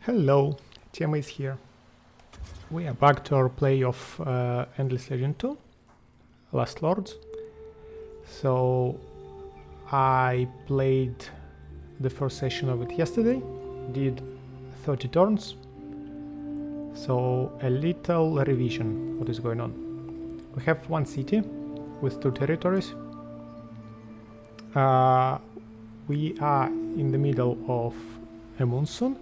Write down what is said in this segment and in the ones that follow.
Hello, Tiama is here. We are back to our play of Endless Legend 2, Last Lords. So I played the first session of it yesterday, did 30 turns. So a little revision, what is going on. We have one city with 2 territories. We are in the middle of a monsoon.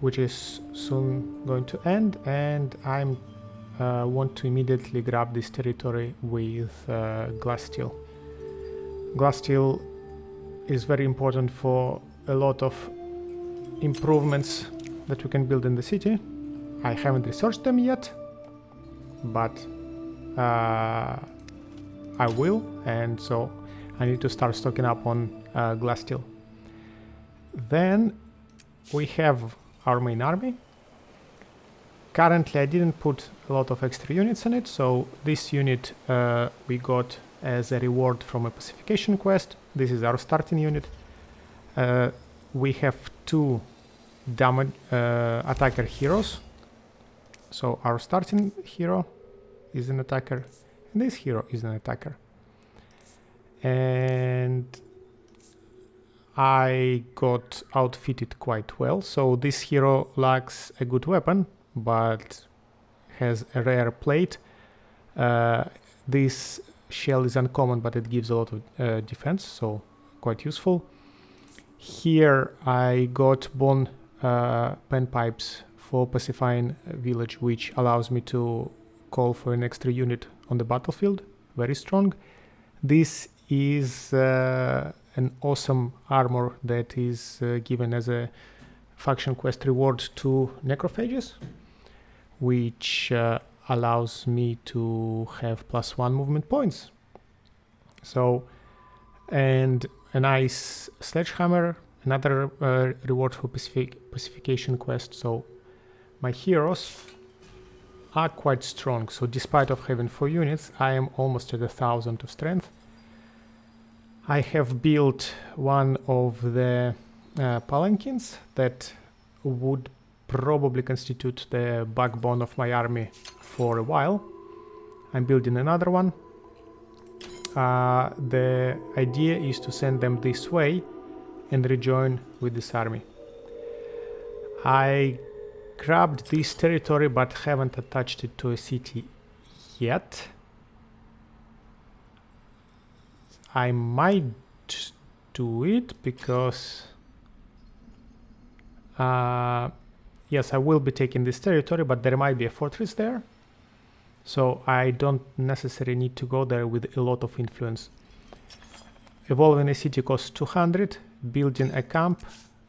Which is soon going to end, and I want to immediately grab this territory with glass steel. Glass steel is very important for a lot of improvements that we can build in the city. I haven't researched them yet, but I will, and so I need to start stocking up on glass steel. Then we have our main army. Currently I didn't put a lot of extra units in it, so this unit we got as a reward from a pacification quest. This is our starting unit. We have 2 damage attacker heroes. So our starting hero is an attacker, and this hero is an attacker. And I got outfitted quite well, so this hero lacks a good weapon, but has a rare plate. This shell is uncommon, but it gives a lot of defense, so quite useful. Here I got bone pen pipes for pacifying a village, which allows me to call for an extra unit on the battlefield. Very strong. This is an awesome armor that is given as a faction quest reward to necrophages, which allows me to have +1 movement points. So, and a nice sledgehammer, another reward for pacification quest. So my heroes are quite strong. So despite of having 4 units, I am almost at 1,000 of strength. I have built one of the palanquins that would probably constitute the backbone of my army for a while. I'm building another one. The idea is to send them this way and rejoin with this army. I grabbed this territory but haven't attached it to a city yet. I might do it because yes, I will be taking this territory, but there might be a fortress there, so I don't necessarily need to go there with a lot of influence. Evolving a city costs 200, building a camp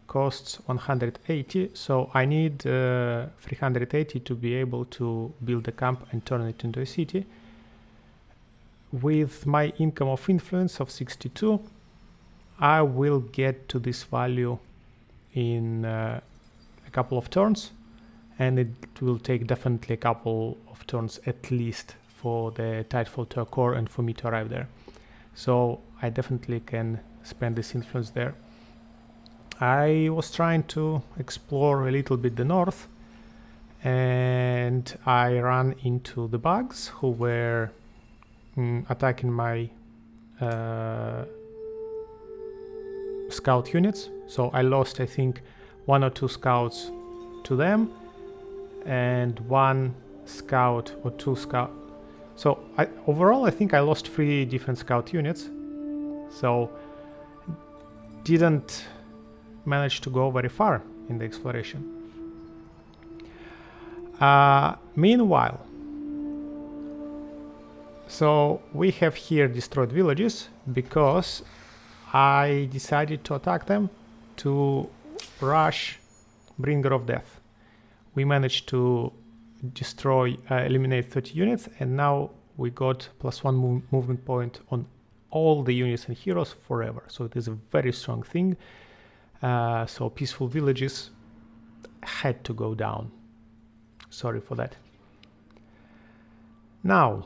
costs 180, so I need 380 to be able to build a camp and turn it into a city. With my income of influence of 62, I will get to this value in a couple of turns, and it will take definitely a couple of turns at least for the Tidefall to occur and for me to arrive there. So I definitely can spend this influence there. I was trying to explore a little bit the north, and I ran into the bugs who were attacking my scout units. So I lost, I think, 1 or 2 scouts to them, and 1 scout or 2 scout. So overall I think I lost 3 different scout units, so didn't manage to go very far in the exploration. Meanwhile, so we have here destroyed villages because I decided to attack them to rush Bringer of Death. We managed to destroy, eliminate 30 units, and now we got +1 movement point on all the units and heroes forever. So it is a very strong thing. So peaceful villages had to go down. Sorry for that. Now,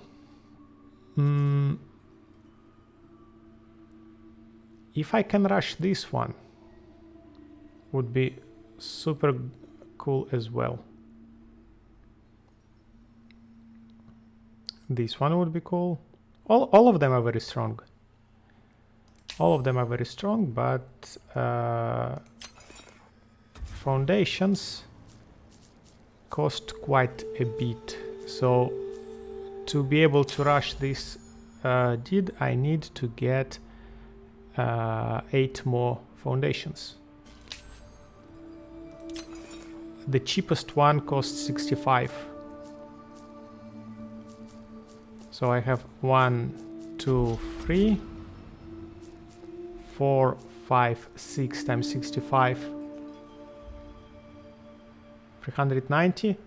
if I can rush this one, would be super cool as well. This one would be cool. All of them are very strong. All of them are very strong, but foundations cost quite a bit. So to be able to rush this deed, I need to get 8 more foundations. The cheapest one costs 65. So I have 1, 2, 3, 4, 5, 6 times 65, 390,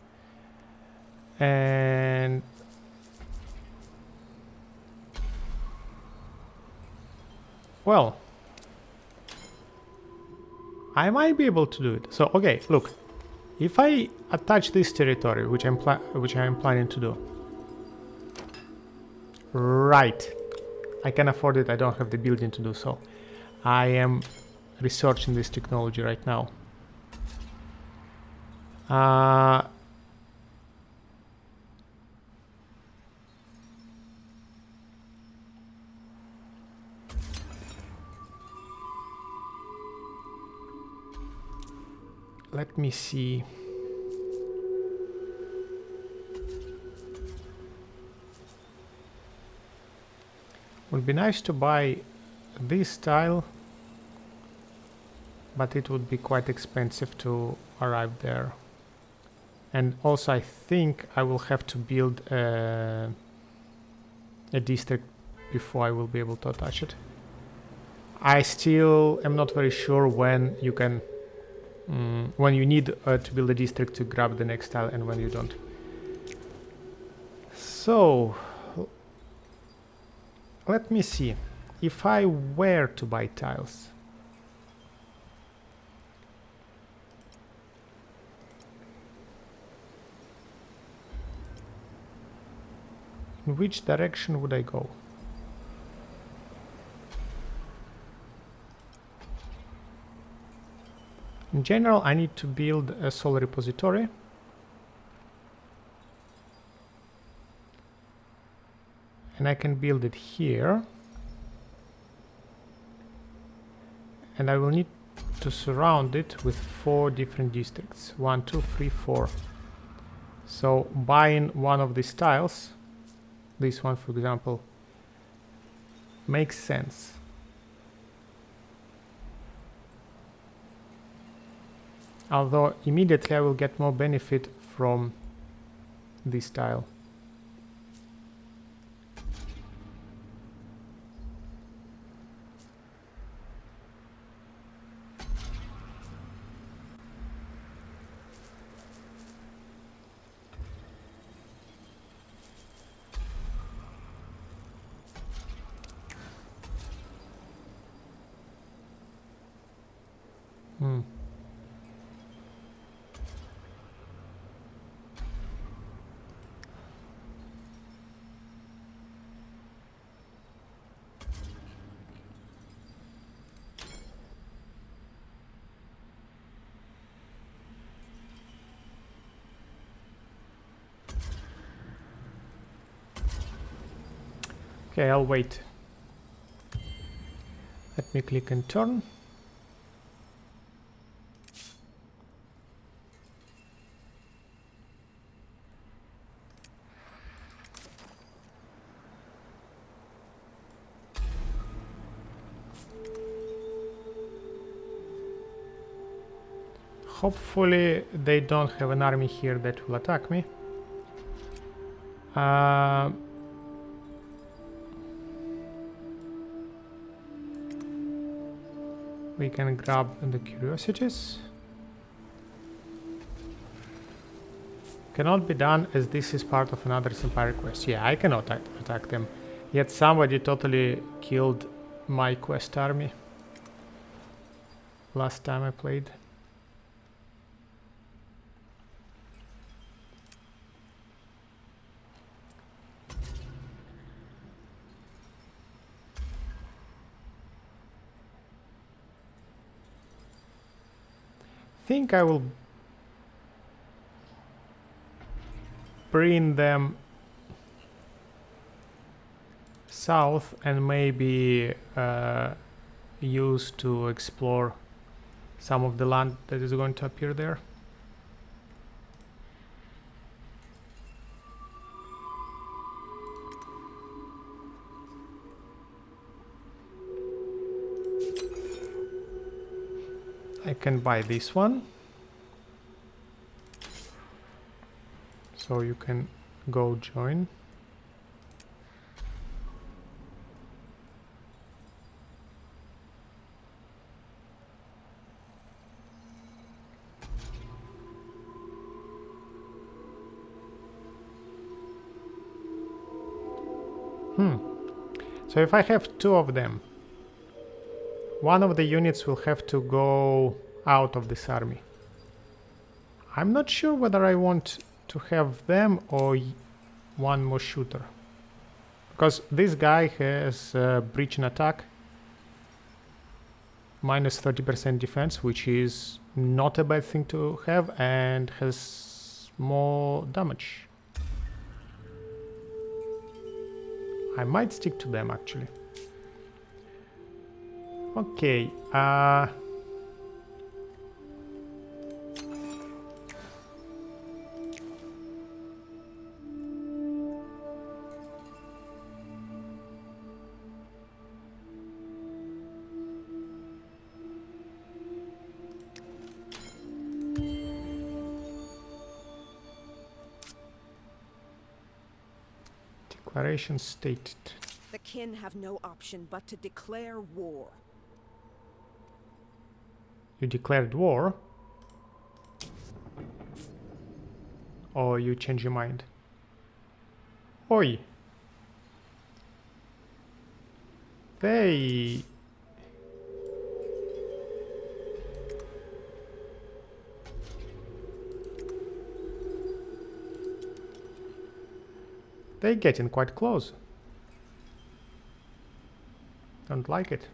and well, I might be able to do it. So okay, look, if I attach this territory, which I'm planning to do, right, I can afford it. I don't have the building to do so. I am researching this technology right now. Let me see. Would be nice to buy this tile, but it would be quite expensive to arrive there. And also I think I will have to build a district before I will be able to attach it. I still am not very sure when you can when you need to build a district to grab the next tile and when you don't. So let me see. If I were to buy tiles, in which direction would I go? In general, I need to build a solar repository. And I can build it here. And I will need to surround it with 4 different districts. 1, 2, 3, 4. So buying one of these tiles, this one for example, makes sense. Although immediately I will get more benefit from this tile. Okay, I'll wait. Let me click and turn. Hopefully they don't have an army here that will attack me. We can grab the curiosities. Cannot be done as this is part of another empire quest. Yeah, I cannot attack them. Yet somebody totally killed my quest army last time I played. think I will bring them south and maybe use to explore some of the land that is going to appear there. I can buy this one, so you can go join. So if I have two of them, one of the units will have to go out of this army. I'm not sure whether I want to have them or one more shooter, because this guy has breach and attack, minus 30% defense, which is not a bad thing to have, and has more damage. I might stick to them actually. Okay, declaration stated. The kin have no option but to declare war. You declared war? Or you change your mind? Oi! They... They're getting quite close. Don't like it.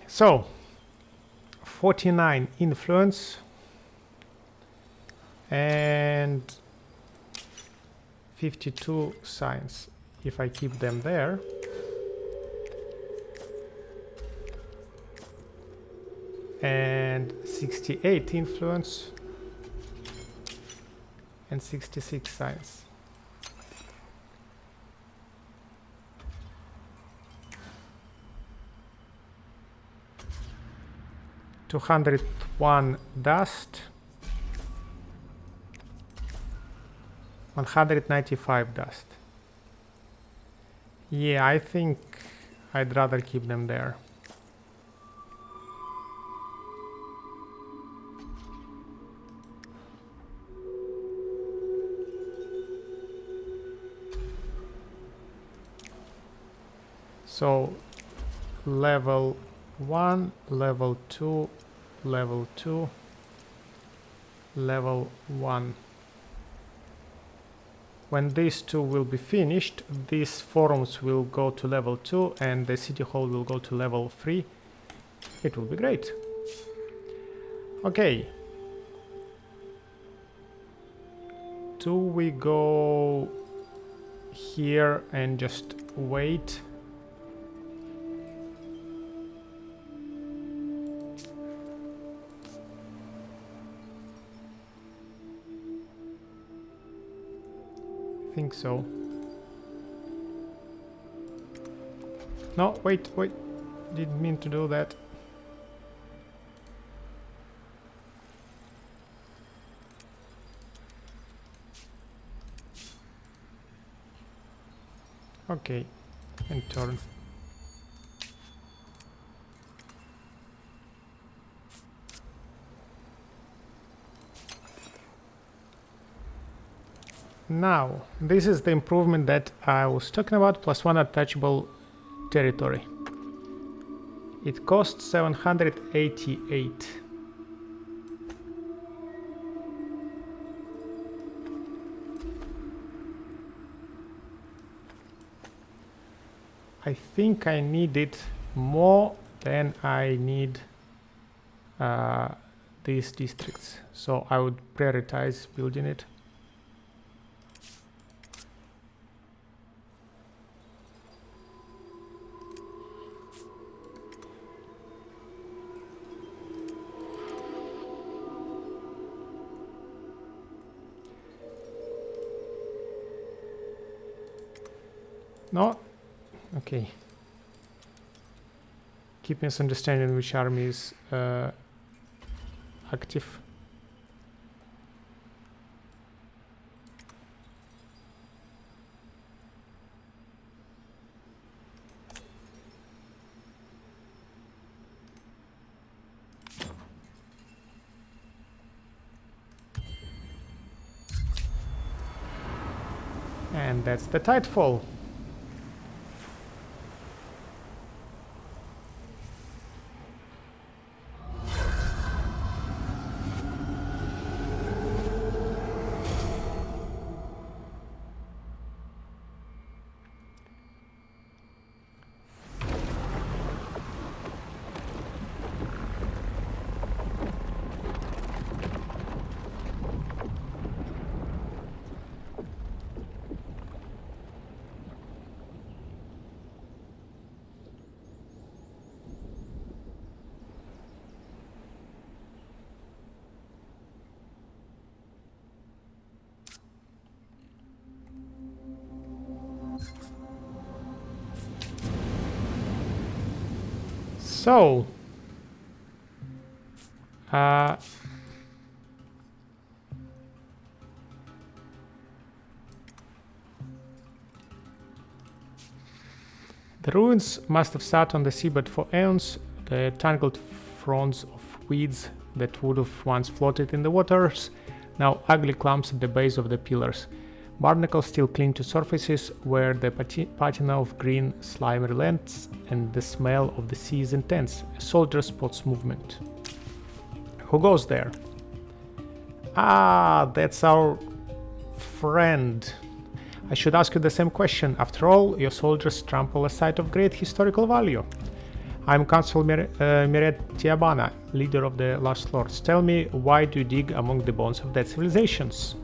So 49 influence and 52 science. If I keep them there, and 68 influence and 66 science. $201 dust, 195 dust. Yeah, I think I'd rather keep them there. So level 1, level 2, level 2, level 1. When these two will be finished, these forums will go to level 2 and the city hall will go to level 3. It will be great. Okay. Do we go here and just wait? think so. No, wait. Didn't mean to do that. Okay, and turn. Now, this is the improvement that I was talking about, +1 untouchable territory. It costs 788. I think I need it more than I need these districts, so I would prioritize building it. No? Okay. Keep misunderstanding which army is active. And that's the Tidefall. So, the ruins must have sat on the seabed for eons, the tangled fronds of weeds that would have once floated in the waters, now ugly clumps at the base of the pillars. Barnacles still cling to surfaces where the patina of green slime relents and the smell of the sea is intense. A soldier spots movement. Who goes there? Ah, that's our friend. I should ask you the same question. After all, your soldiers trample a site of great historical value. I'm Consul Miret Tiabana, leader of the Last Lords. Tell me, why do you dig among the bones of dead civilizations?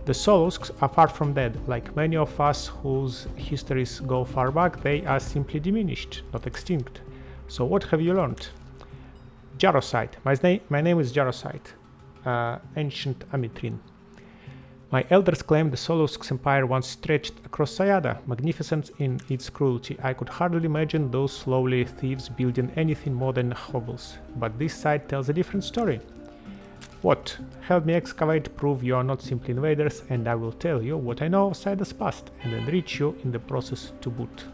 The Solusks are far from dead. Like many of us whose histories go far back, they are simply diminished, not extinct. So what have you learned? Jarosite. My name is Jarosite, ancient Amitrin. My elders claim the Solusk's empire once stretched across Sayada, magnificent in its cruelty. I could hardly imagine those lowly thieves building anything more than hovels. But this site tells a different story. What? Help me excavate, prove you are not simply invaders, and I will tell you what I know of Sayada's past, and enrich you in the process to boot.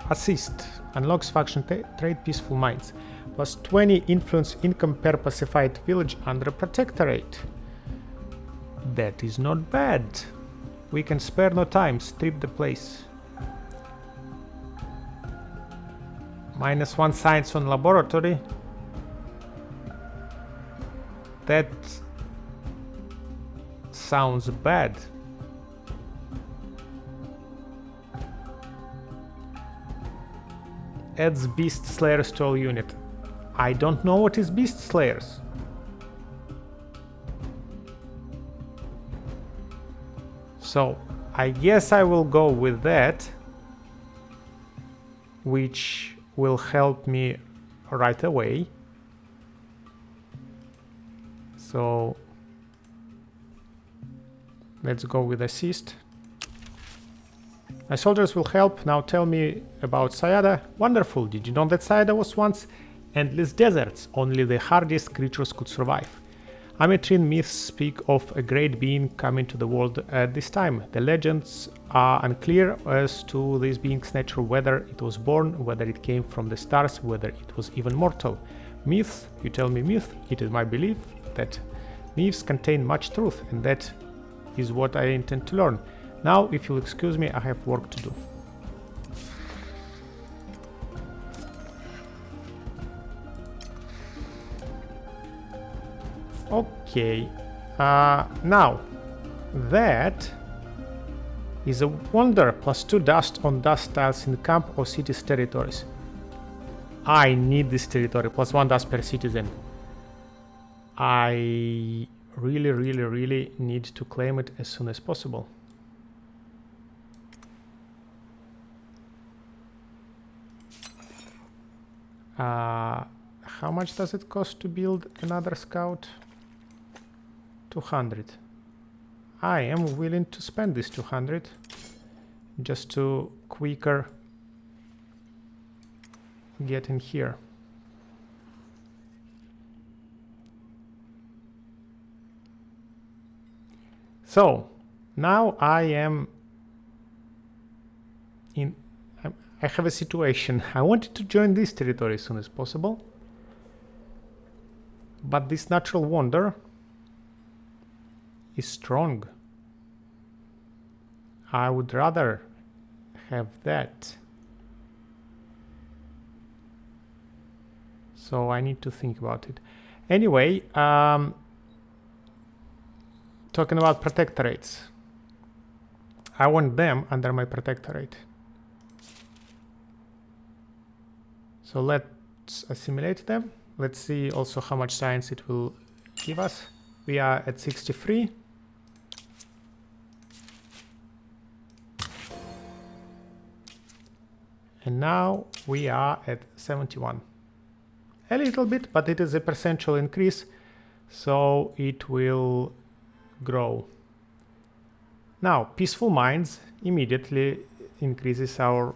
Assist. Unlocks faction trait Peaceful Minds. +20 influence income per pacified village under protectorate. That is not bad. We can spare no time, strip the place. -1 science on laboratory. That sounds bad. Adds Beast Slayers to all unit. I don't know what is Beast Slayers. So I guess I will go with that, which will help me right away. So Let's go with assist. My soldiers will help. Now tell me about Sayada. Wonderful. Did you know that Sayada was once endless deserts? Only the hardest creatures could survive. Ametrine myths speak of a great being coming to the world at this time. The legends are unclear as to this being's nature, whether it was born, whether it came from the stars, whether it was even mortal. Myth, you tell me myth, it is my belief that myths contain much truth, and that is what I intend to learn. Now, if you'll excuse me, I have work to do. Okay, now that is a wonder. +2 dust on dust tiles in camp or city's territories. I need this territory. +1 dust per citizen. I really need to claim it as soon as possible. How much does it cost to build another scout? 200. I am willing to spend this 200 just to quicker get in here. So now I am in, I have a situation. I wanted to join this territory as soon as possible, but this natural wonder is strong. I would rather have that. So I need to think about it. Anyway, talking about protectorates. I want them under my protectorate. So let's assimilate them. Let's see also how much science it will give us. We are at 63. And now we are at 71. A little bit, but it is a percentual increase, so it will grow. Now, Peaceful Minds immediately increases our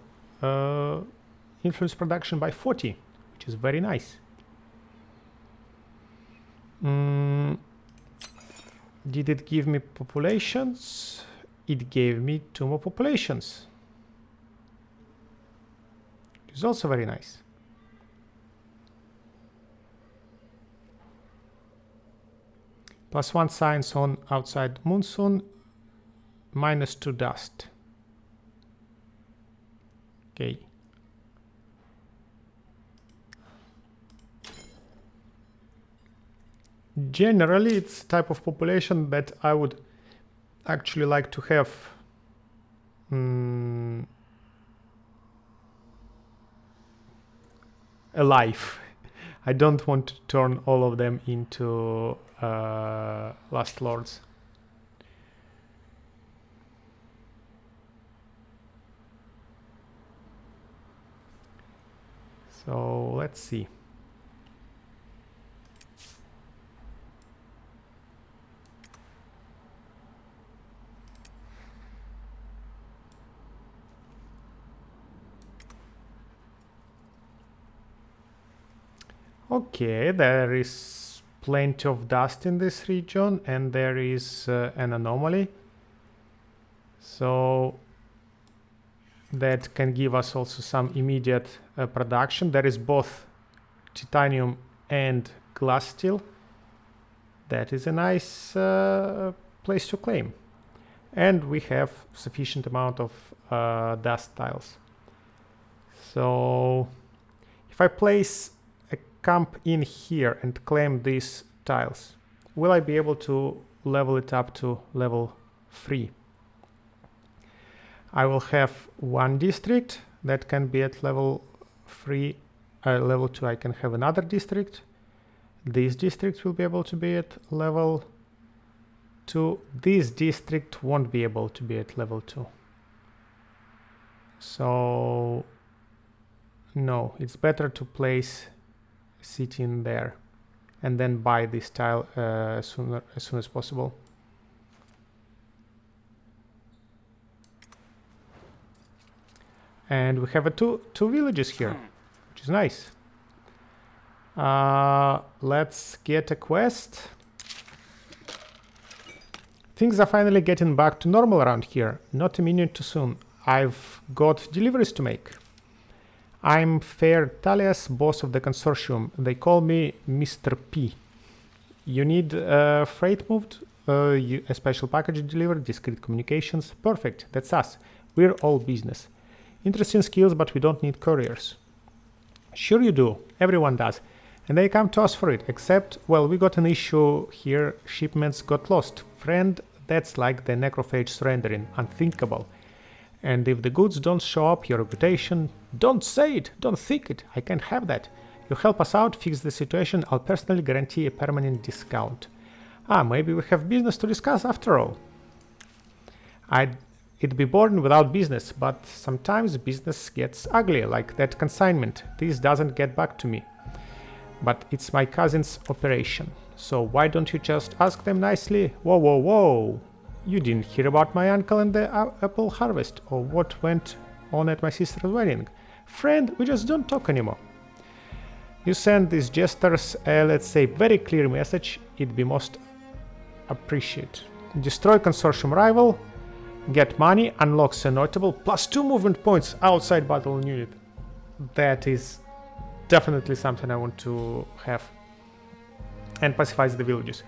influence production by 40, which is very nice. Did it give me populations? It gave me 2 more populations. It's also very nice. +1 science on outside monsoon, -2 dust. Okay. Generally, it's a type of population that I would actually like to have alive. I don't want to turn all of them into Last Lords. So let's see. Okay, there is plenty of dust in this region, and there is an anomaly. So that can give us also some immediate production. There is both titanium and glass steel. That is a nice place to claim. And we have sufficient amount of dust tiles. So if I place a camp in here and claim these tiles, will I be able to level it up to level 3? I will have 1 district that can be at level 3. Level 2 I can have another district. This district will be able to be at level 2. This district won't be able to be at level 2. So no, it's better to place a city in there and then buy this tile as soon as possible. And we have two villages here, which is nice. Let's get a quest. Things are finally getting back to normal around here. Not a minute too soon. I've got deliveries to make. I'm Fair Talias, boss of the consortium. They call me Mr. P. You need freight moved, a special package delivered, discreet communications. Perfect, that's us. We're all business. Interesting skills, but we don't need couriers. Sure you do, everyone does. And they come to us for it, except, well, we got an issue here. Shipments got lost. Friend, that's like the necrophage surrendering. Unthinkable. And if the goods don't show up, your reputation... Don't say it! Don't think it! I can't have that. You help us out, fix the situation, I'll personally guarantee a permanent discount. Maybe we have business to discuss after all. It'd be boring without business, but sometimes business gets ugly, like that consignment. This doesn't get back to me. But it's my cousin's operation. So why don't you just ask them nicely? Whoa, whoa, whoa! You didn't hear about my uncle and the apple harvest, or what went on at my sister's wedding. Friend, we just don't talk anymore. You send these jesters a, let's say, very clear message. It'd be most appreciated. Destroy consortium rival, get money, unlocks a notable, +2 movement points outside battle unit. That is definitely something I want to have. And pacifies the villages.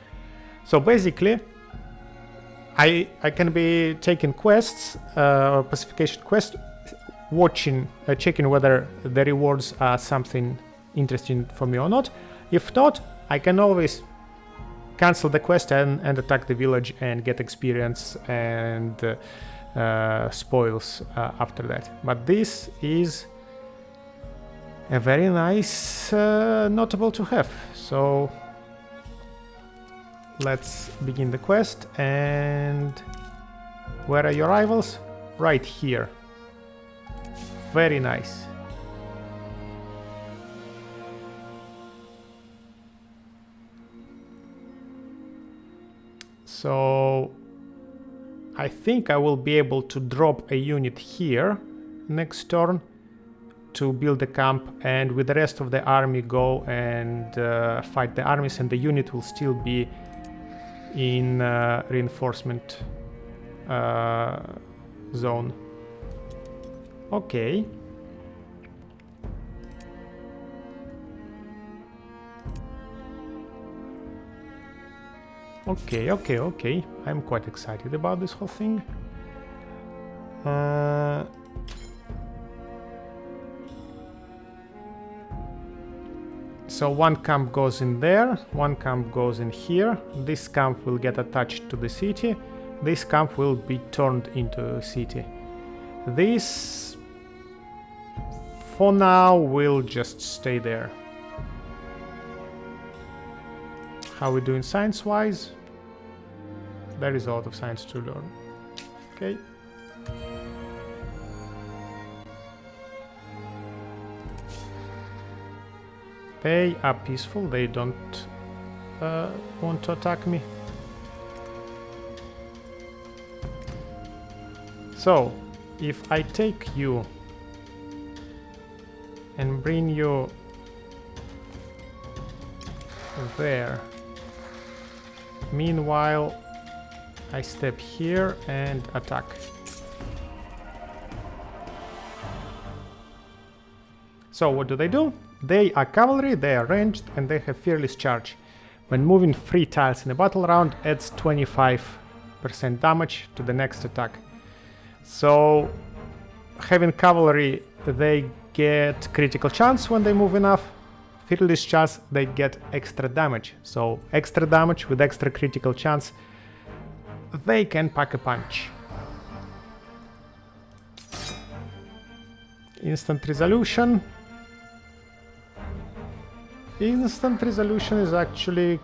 So basically, I can be taking quests, pacification quest, watching, checking whether the rewards are something interesting for me or not. If not, I can always cancel the quest and attack the village and get experience and spoils after that. But this is a very nice notable to have. So let's begin the quest. And where are your rivals? Right here. Very nice. So I think I will be able to drop a unit here next turn to build a camp, and with the rest of the army go and fight the armies, and the unit will still be in reinforcement zone. Okay. Okay. I'm quite excited about this whole thing. So one camp goes in there, one camp goes in here. This camp will get attached to the city. This camp will be turned into a city. This, for now, will just stay there. How are we doing science-wise? There is a lot of science to learn. Okay. They are peaceful, they don't want to attack me. So, if I take you and bring you there, meanwhile I step here and attack. So what do? They are cavalry, they are ranged, and they have fearless charge. When moving 3 tiles in a battle round, adds 25% damage to the next attack. So having cavalry, they get critical chance when they move enough. Fearless charge, they get extra damage. So extra damage with extra critical chance, they can pack a punch. Instant resolution. Instant resolution is actually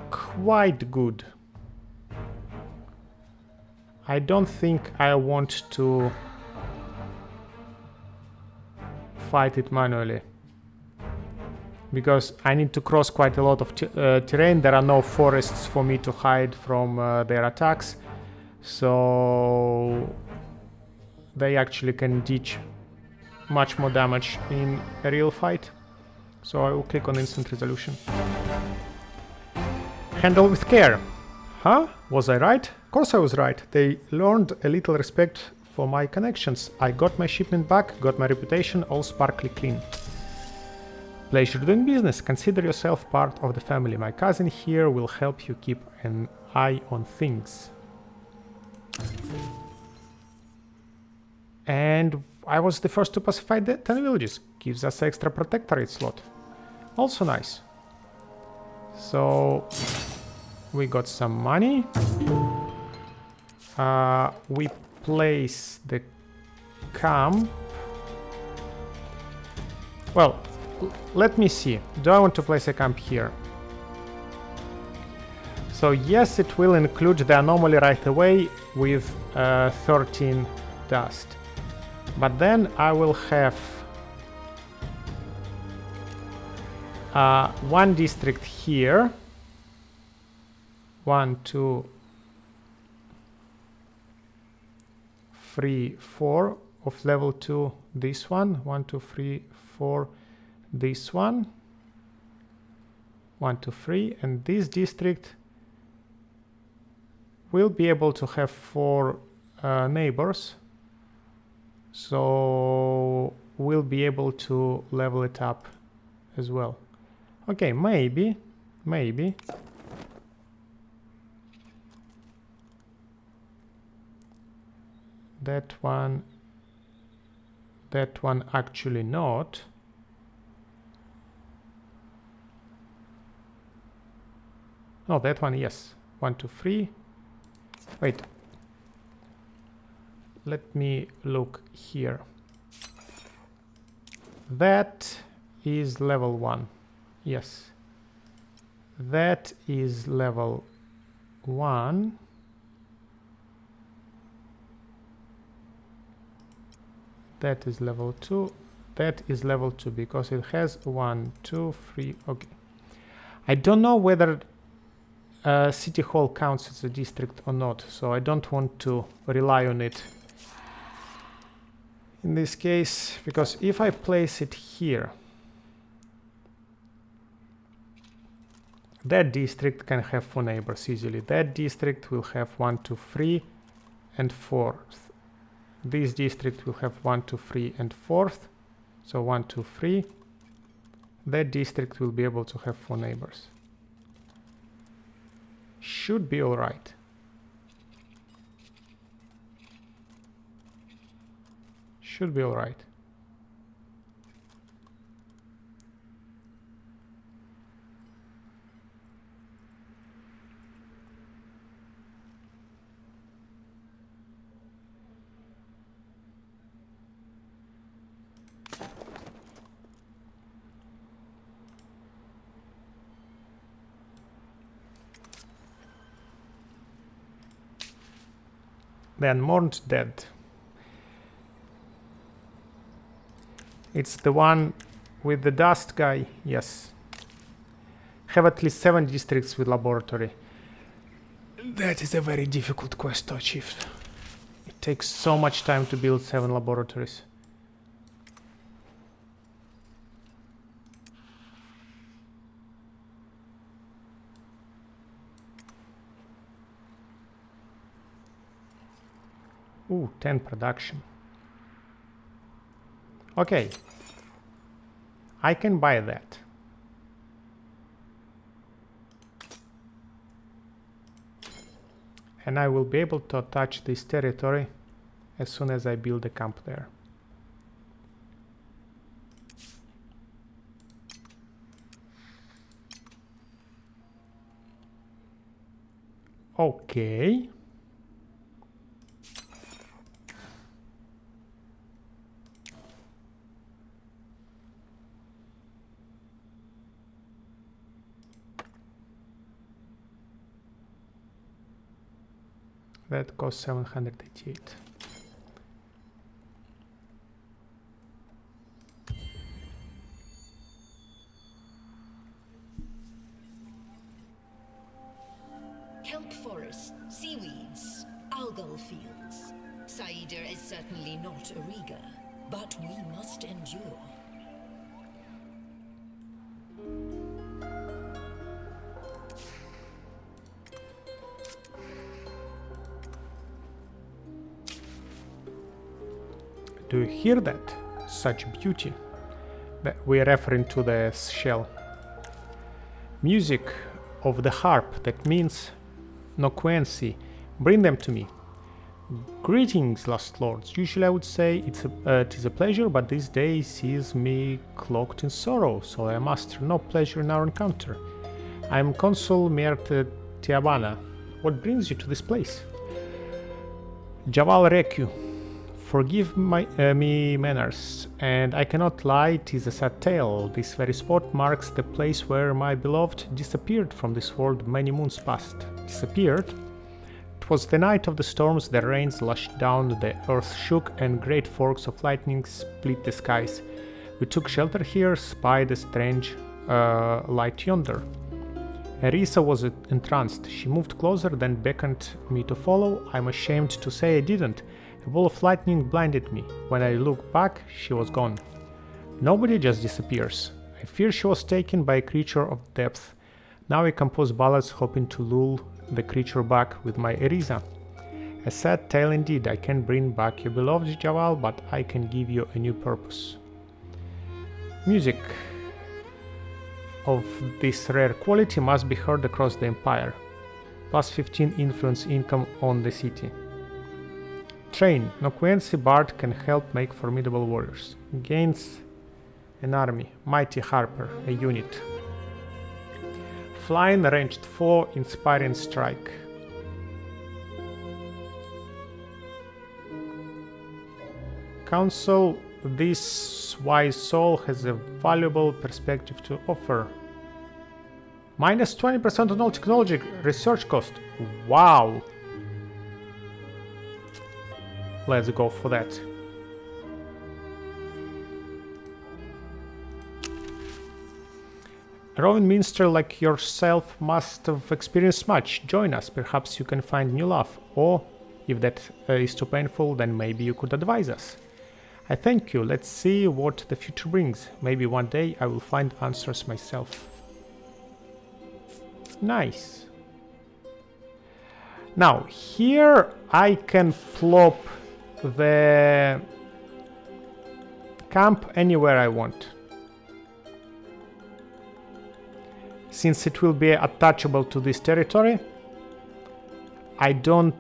quite good. I don't think I want to fight it manually, because I need to cross quite a lot of terrain. There are no forests for me to hide from their attacks. So they actually can ditch much more damage in a real fight. So I will click on instant resolution. Handle with care. Huh? Was I right? Of course I was right. They learned a little respect for my connections. I got my shipment back, got my reputation all sparkly clean. Pleasure doing business. Consider yourself part of the family. My cousin here will help you keep an eye on things. And I was the first to pacify the 10 villages. Gives us extra protectorate slot. Also nice. So we got some money. We place the camp. Well, let me see. Do I want to place a camp here? So yes, it will include the anomaly right away with 13 dust. But then I will have one district here. 1, 2, 3, 4 of level 2. This one. 1, 2, 3, 4. This one. 1, 2, 3. And this district will be able to have 4 neighbors. So we'll be able to level it up as well. Okay, maybe. That one actually not. No, that one, yes. 1, 2, 3. Wait. Let me look here. That is level 1. Yes. That is level 1. That is level 2. That is level 2 because it has 1, 2, 3. Okay. I don't know whether City Hall counts as a district or not, so I don't want to rely on it in this case, because if I place it here, that district can have 4 neighbors easily. That district will have 1, 2, 3 and 4th. This district will have 1, 2, 3 and 4th. So 1, 2, 3. That district will be able to have 4 neighbors. Should be all right. Should be all right. Then mourned dead. It's the one with the dust guy. Yes. Have at least 7 districts with laboratory. That is a very difficult quest to achieve. It takes so much time to build 7 laboratories. Ooh, 10 production. Okay. I can buy that. And I will be able to attach this territory as soon as I build a camp there. Okay. That costs 788. Kelp forests, seaweeds, algal fields. Saida is certainly not a Riga, but we must endure. Do you hear that? Such beauty. That we're referring to the shell. Music of the harp, that means Noquency. Bring them to me. Greetings, Last Lords. Usually I would say it is a pleasure, but this day sees me cloaked in sorrow, so I muster no pleasure in our encounter. I am Consul Merte Tiabana. What brings you to this place? Javal Reku. Forgive me manners, and I cannot lie, 'tis a sad tale. This very spot marks the place where my beloved disappeared from this world many moons past. Disappeared? It was the night of the storms, the rains lashed down, the earth shook, and great forks of lightning split the skies. We took shelter here, spied a strange light yonder. Erisa was entranced. She moved closer, then beckoned me to follow. I'm ashamed to say I didn't. A ball of lightning blinded me. When I looked back, she was gone. Nobody just disappears. I fear she was taken by a creature of depth. Now I compose ballads hoping to lure the creature back with my Erisa. A sad tale indeed. I can't bring back your beloved Javal, but I can give you a new purpose. Music of this rare quality must be heard across the empire. Plus 15 influence income on the city. Train. Noquency Bard can help make formidable warriors. Gains an army. Mighty Harper, a unit. Flying ranged 4, inspiring strike. Council, this wise soul has a valuable perspective to offer. Minus 20% on all technology research cost. Wow! Let's go for that. A roving minstrel like yourself must have experienced much. Join us. Perhaps you can find new love. Or, if that is too painful, then maybe you could advise us. I thank you. Let's see what the future brings. Maybe one day I will find answers myself. Nice. Now, here I can plop the camp anywhere I want. Since it will be attachable to this territory, I don't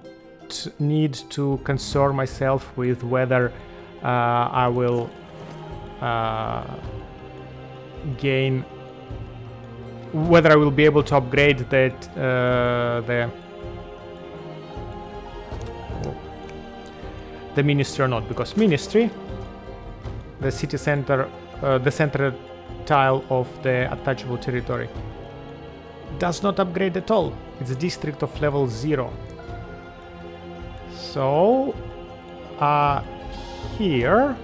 need to concern myself with whether I will whether I will be able to upgrade that the ministry or not, because ministry, the city center, the center tile of the attachable territory, does not upgrade at all. It's a district of level 0. So here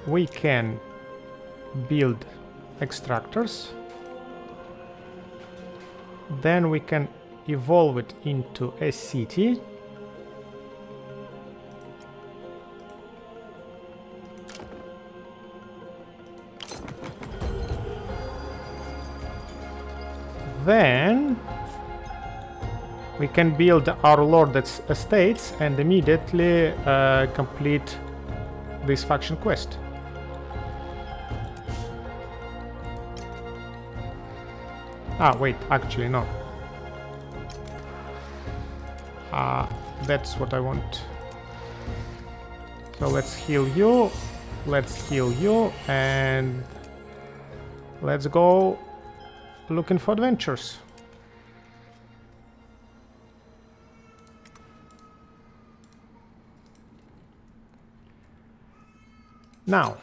we can build extractors, then we can evolve it into a city. Then we can build our lord's estates and immediately complete this faction quest. Ah, wait, actually no. That's what I want. So let's heal you, and let's go looking for adventures. Now,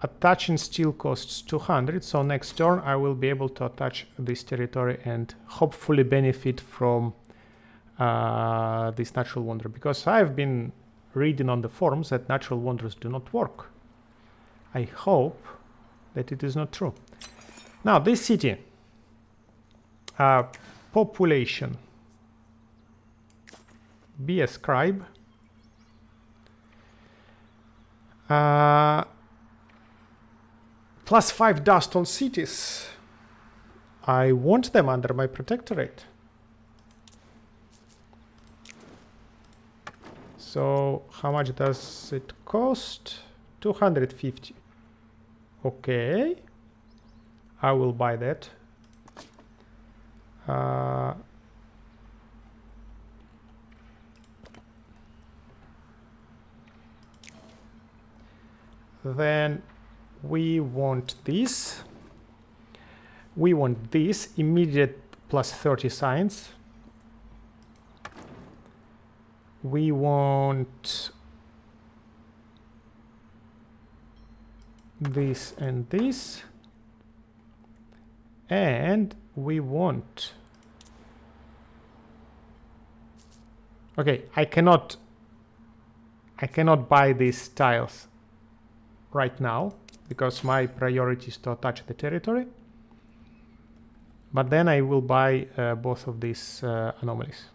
attaching steel costs 200, so next turn I will be able to attach this territory and hopefully benefit from this natural wonder, because I've been reading on the forums that natural wonders do not work. I hope that it is not true. Now, this city, population, be a scribe. +5 dust on cities. I want them under my protectorate. So how much does it cost? 250. Okay. I will buy that. Then we want this. We want this immediate +30 science. We want this and this. And we want... Okay, I cannot buy these tiles right now because my priority is to attach the territory. But then I will buy both of these anomalies.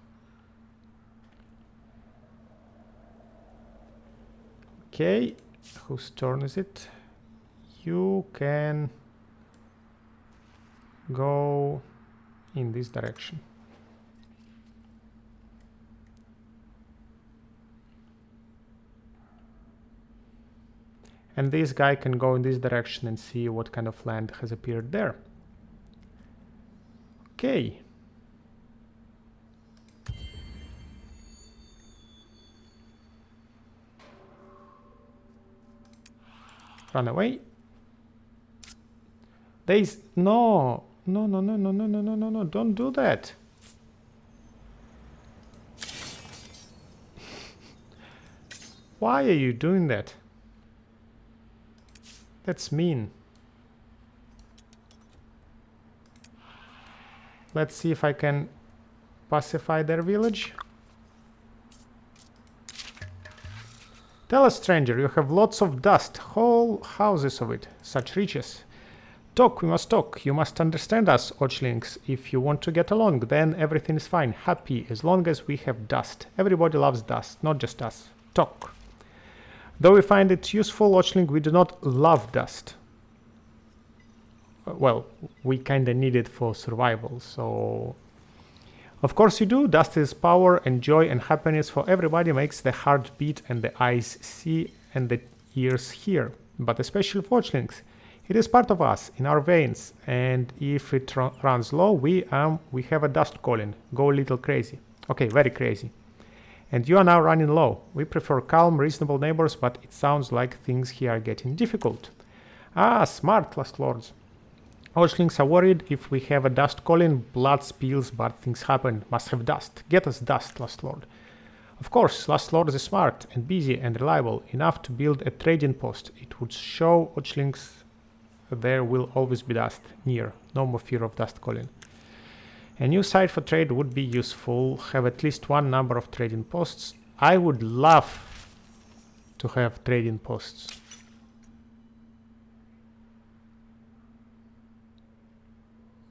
Okay, whose turn is it? You can go in this direction. And this guy can go in this direction and see what kind of land has appeared there. Okay. Run away. There is no, don't do that. Why are you doing that? That's mean. Let's see if I can pacify their village. Tell us, stranger, you have lots of dust, whole houses of it, such riches. Talk, we must talk. You must understand us, Ochlings. If you want to get along, then everything is fine, happy, as long as we have dust. Everybody loves dust, not just us. Talk. Though we find it useful, Ochling, we do not love dust. Well, we kinda need it for survival, so... Of course you do. Dust is power and joy and happiness for everybody, makes the heart beat and the eyes see and the ears hear. But especially for Ochlings. It is part of us, in our veins, and if it runs low, we have a dust calling. Go a little crazy. Okay, very crazy. And you are now running low. We prefer calm, reasonable neighbors, but it sounds like things here are getting difficult. Ah, smart, Last Lords. Ochlings are worried if we have a dust calling, blood spills, bad things happen. Must have dust. Get us dust, Last Lord. Of course, Last Lord is smart and busy and reliable, enough to build a trading post. It would show Ochlings there will always be dust near. No more fear of dust calling. A new site for trade would be useful. Have at least one number of trading posts. I would love to have trading posts.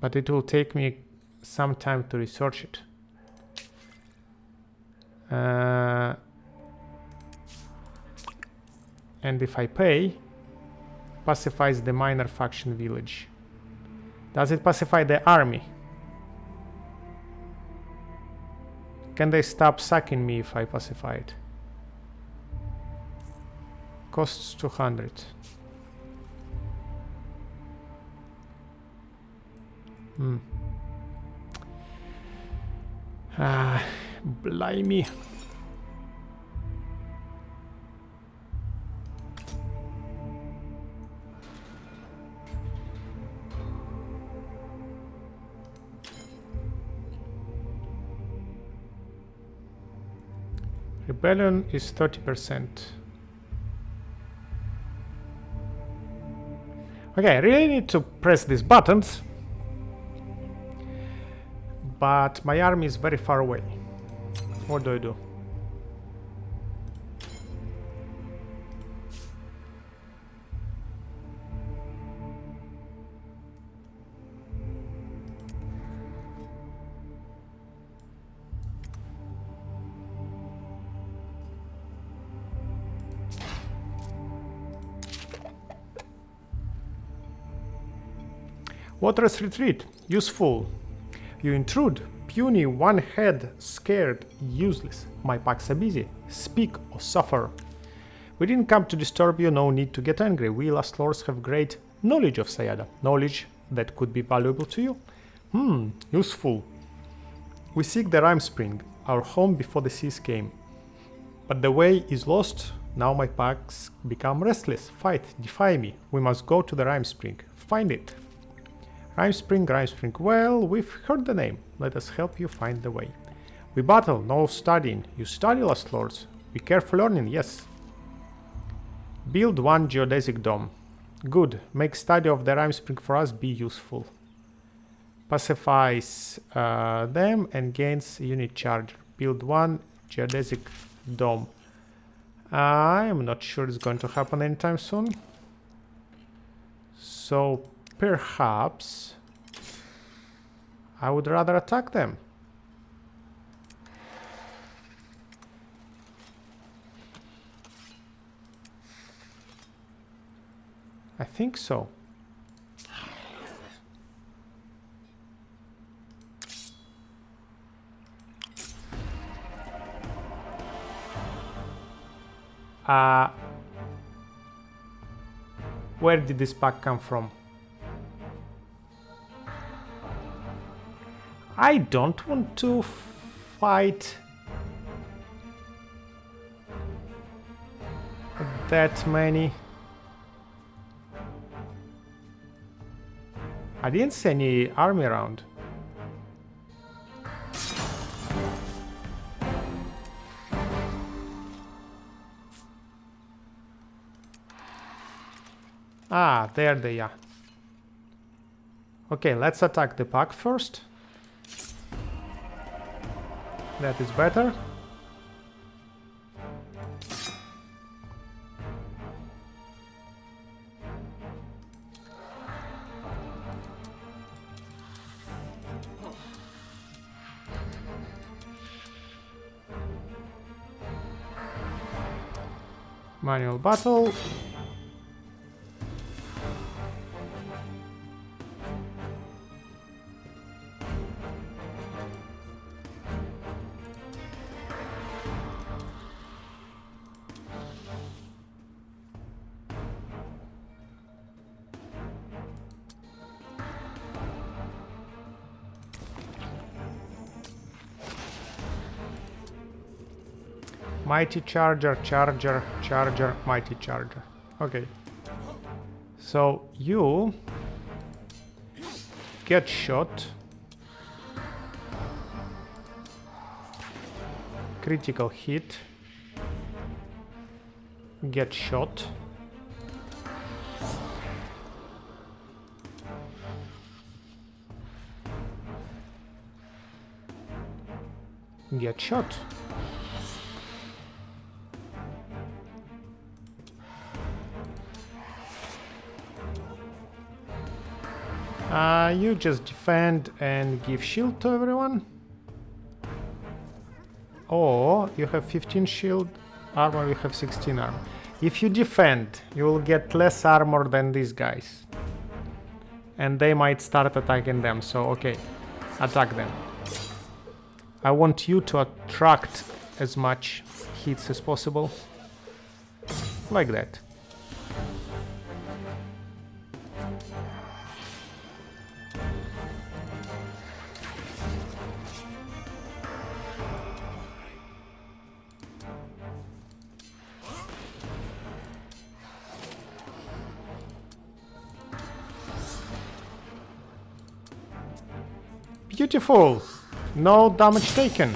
But it will take me some time to research it. And if I pay, pacifies the minor faction village. Does it pacify the army? Can they stop sucking me if I pacify it? Costs 200. Blimey. Rebellion is 30%. Okay, I really need to press these buttons. But my army is very far away. What do I do? Water's Retreat. Useful. You intrude. Puny, one head, scared, useless. My packs are busy. Speak or suffer. We didn't come to disturb you, no need to get angry. We Last Lords have great knowledge of Sayada. Knowledge that could be valuable to you. Useful. We seek the Rime Spring, our home before the seas came. But the way is lost. Now my packs become restless. Fight, defy me. We must go to the Rime Spring. Find it. Rime Spring, Rime Spring. Well, we've heard the name. Let us help you find the way. We battle, no studying. You study, Last Lords. We care for learning, yes. Build one geodesic dome. Good. Make study of the Rime Spring for us be useful. Pacifies them and gains unit charge. Build one geodesic dome. I am not sure it's going to happen anytime soon. So perhaps I would rather attack them. I think so. Where did this pack come from? I don't want to fight that many. I didn't see any army around. Ah, there they are. Okay, let's attack the pack first. That is better. Manual battle. Mighty Charger, Charger, Charger, Mighty Charger. Okay. So you get shot. Critical hit. Get shot. Get shot. You just defend and give shield to everyone. Or you have 15 shield armor, you have 16 armor. If you defend, you will get less armor than these guys. And they might start attacking them, so okay, attack them. I want you to attract as much hits as possible. Like that. Beautiful! No damage taken.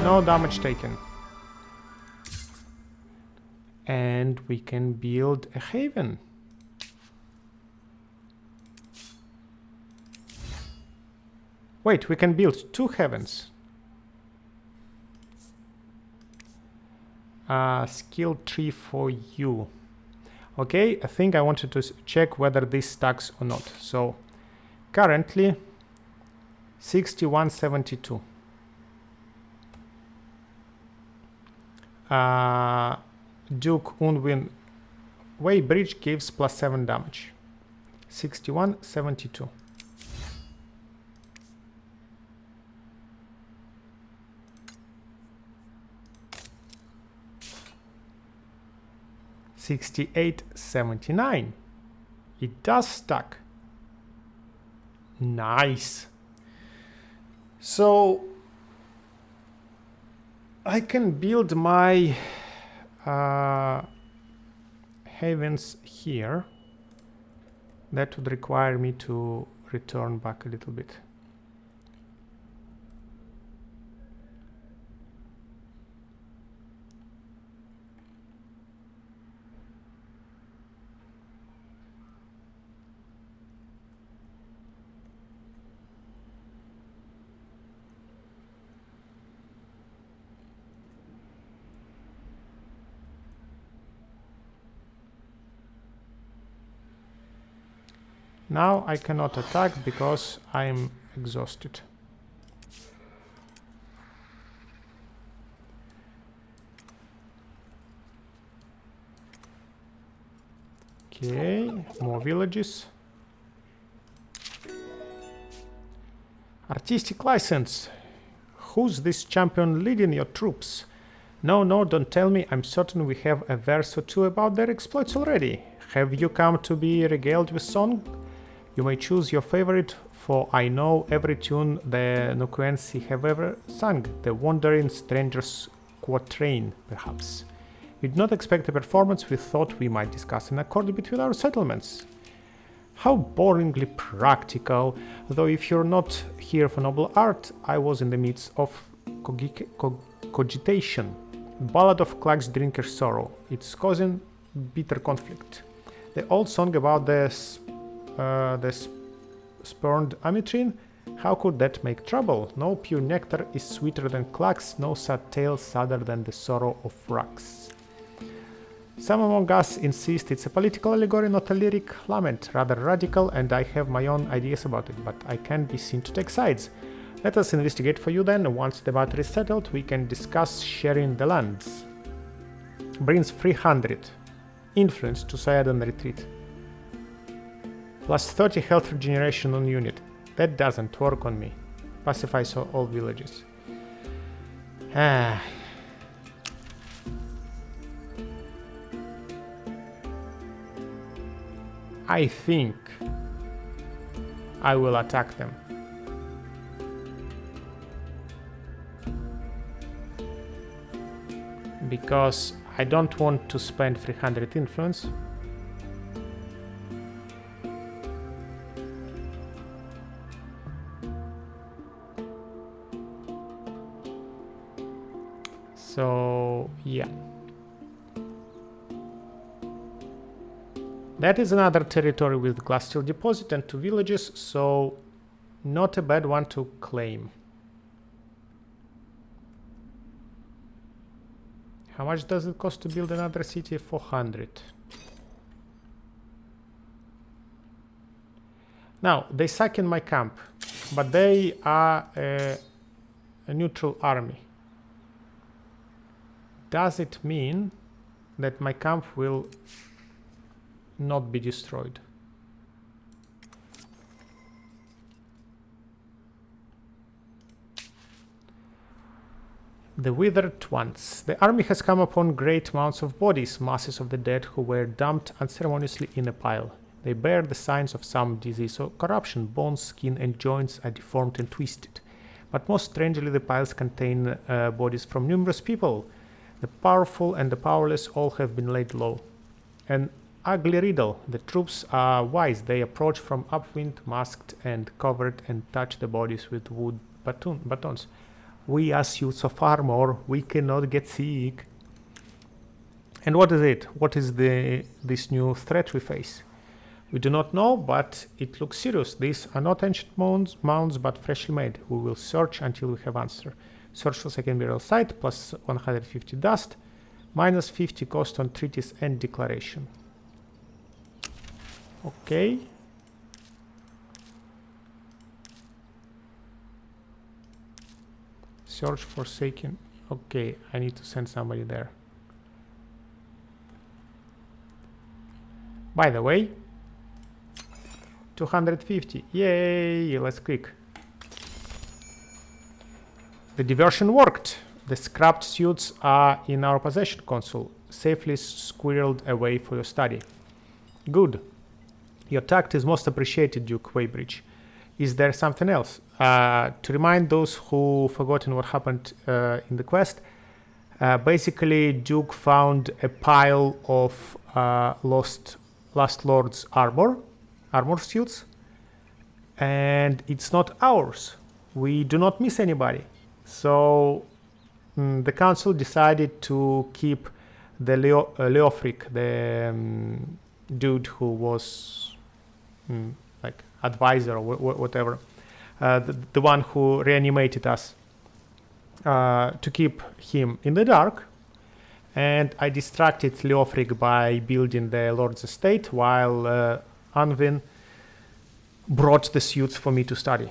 No damage taken. And we can build a haven. Wait, we can build 2 heavens. Skill tree for you. Okay, I think I wanted to check whether this stacks or not. So currently 6172. Duke Unwin Way Bridge gives +7 damage. 6172. $68.79. It does stack. Nice. So I can build my havens here. That would require me to return back a little bit. Now I cannot attack because I'm exhausted. Okay, more villages. Artistic license. Who's this champion leading your troops? No, no, don't tell me. I'm certain we have a verse or two about their exploits already. Have you come to be regaled with song? You may choose your favorite, for I know every tune the Nukuensi have ever sung. The Wandering Stranger's Quatrain, perhaps. We did not expect a performance. We thought we might discuss an accord between our settlements. How boringly practical. Though if you're not here for noble art, I was in the midst of cogitation. Ballad of Clag's Drinker's Sorrow. It's causing bitter conflict. The old song about the spurned Amitrine, how could that make trouble? No pure nectar is sweeter than Clax, no sad tale sadder than the sorrow of Rax. Some among us insist it's a political allegory, not a lyric lament, rather radical, and I have my own ideas about it, but I can't be seen to take sides. Let us investigate for you then. Once the matter is settled, we can discuss sharing the lands. Brings 300. Influence to Sayadon Retreat. Plus 30 health regeneration on unit. That doesn't work on me. Pacifies all villages. I think I will attack them. Because I don't want to spend 300 influence. So, yeah. That is another territory with glass steel deposit and 2 villages, so not a bad one to claim. How much does it cost to build another city? 400. Now, they suck in my camp, but they are a neutral army. Does it mean that my camp will not be destroyed? The withered ones. The army has come upon great mounds of bodies, masses of the dead who were dumped unceremoniously in a pile. They bear the signs of some disease or corruption. Bones, skin, and joints are deformed and twisted. But most strangely, the piles contain bodies from numerous people. The powerful and the powerless all have been laid low. An ugly riddle. The troops are wise. They approach from upwind, masked and covered, and touch the bodies with wood batons. We are suits of armor. We cannot get sick. And what is it? What is this new threat we face? We do not know, but it looks serious. These are not ancient mounds, but freshly made. We will search until we have answer. Search for second burial site, plus 150 dust, minus 50 cost on treaties and declaration. Okay. Search Forsaken. Okay, I need to send somebody there. By the way, 250. Yay! Let's click. The diversion worked. The scrapped suits are in our possession, Consul. Safely squirreled away for your study. Good. Your tact is most appreciated, Duke Weybridge. Is there something else? To remind those who forgotten what happened in the quest, basically Duke found a pile of Last Lords armor suits, and it's not ours. We do not miss anybody. So the council decided to keep the Leofric, the dude who was like advisor or whatever, the one who reanimated us, to keep him in the dark. And I distracted Leofric by building the Lord's estate while Anvin brought the suits for me to study.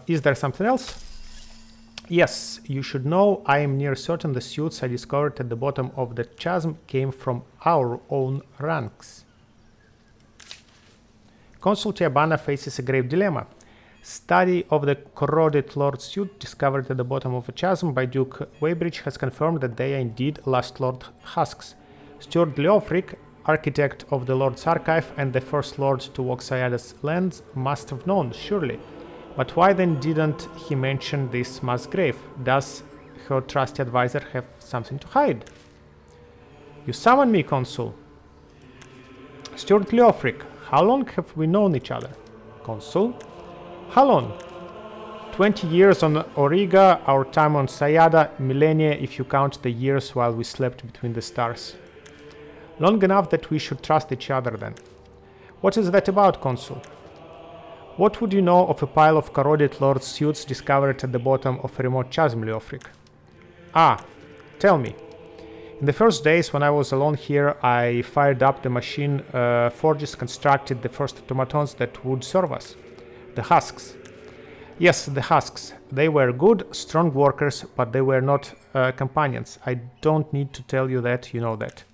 Is there something else? Yes, you should know I am near certain the suits I discovered at the bottom of the chasm came from our own ranks. Consul Tiabana faces a grave dilemma. Study of the corroded Lord suit discovered at the bottom of a chasm by Duke Weybridge has confirmed that they are indeed Last Lord husks. Stuart Leofric, architect of the Lord's Archive and the first Lord to walk Sayada's lands, must have known, surely. But why then didn't he mention this mass grave? Does her trusty advisor have something to hide? You summon me, Consul. Stuart Leofric, how long have we known each other? Consul. How long? 20 years on Auriga, our time on Sayada, millennia if you count the years while we slept between the stars. Long enough that we should trust each other then. What is that about, Consul? What would you know of a pile of corroded Lord suits discovered at the bottom of a remote chasm, Leofric? Ah, tell me. In the first days when I was alone here, I fired up the machine forges, constructed the first automatons that would serve us. The husks. Yes, the husks. They were good, strong workers, but they were not companions. I don't need to tell you that, you know that.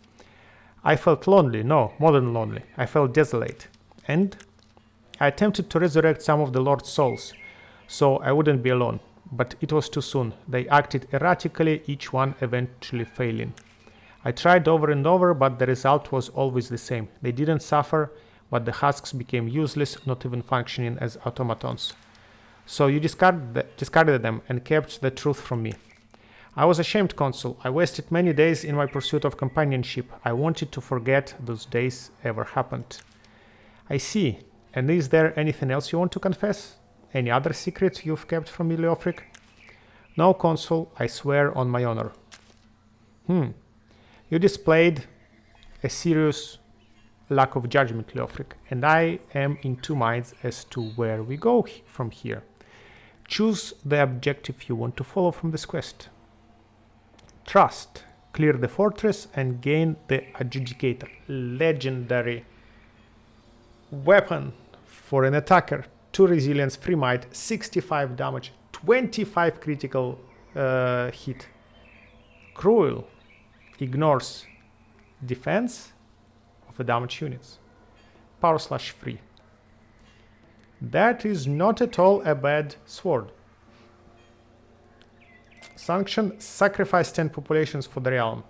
I felt lonely, no, more than lonely. I felt desolate. And I attempted to resurrect some of the Lord's souls, so I wouldn't be alone. But it was too soon. They acted erratically, each one eventually failing. I tried over and over, but the result was always the same. They didn't suffer, but the husks became useless, not even functioning as automatons. So you discarded them and kept the truth from me. I was ashamed, Consul. I wasted many days in my pursuit of companionship. I wanted to forget those days ever happened. I see. And is there anything else you want to confess? Any other secrets you've kept from me, Leofric? No, Consul, I swear on my honor. You displayed a serious lack of judgment, Leofric, and I am in two minds as to where we go from here. Choose the objective you want to follow from this quest. Trust. Clear the fortress and gain the Adjudicator. Legendary weapon for an attacker. 2 resilience, 3 might, 65 damage, 25 critical hit. Cruel. Ignores defense of the damage units. Power slash 3. That is not at all a bad sword. Sanction. Sacrifice 10 populations for the realm.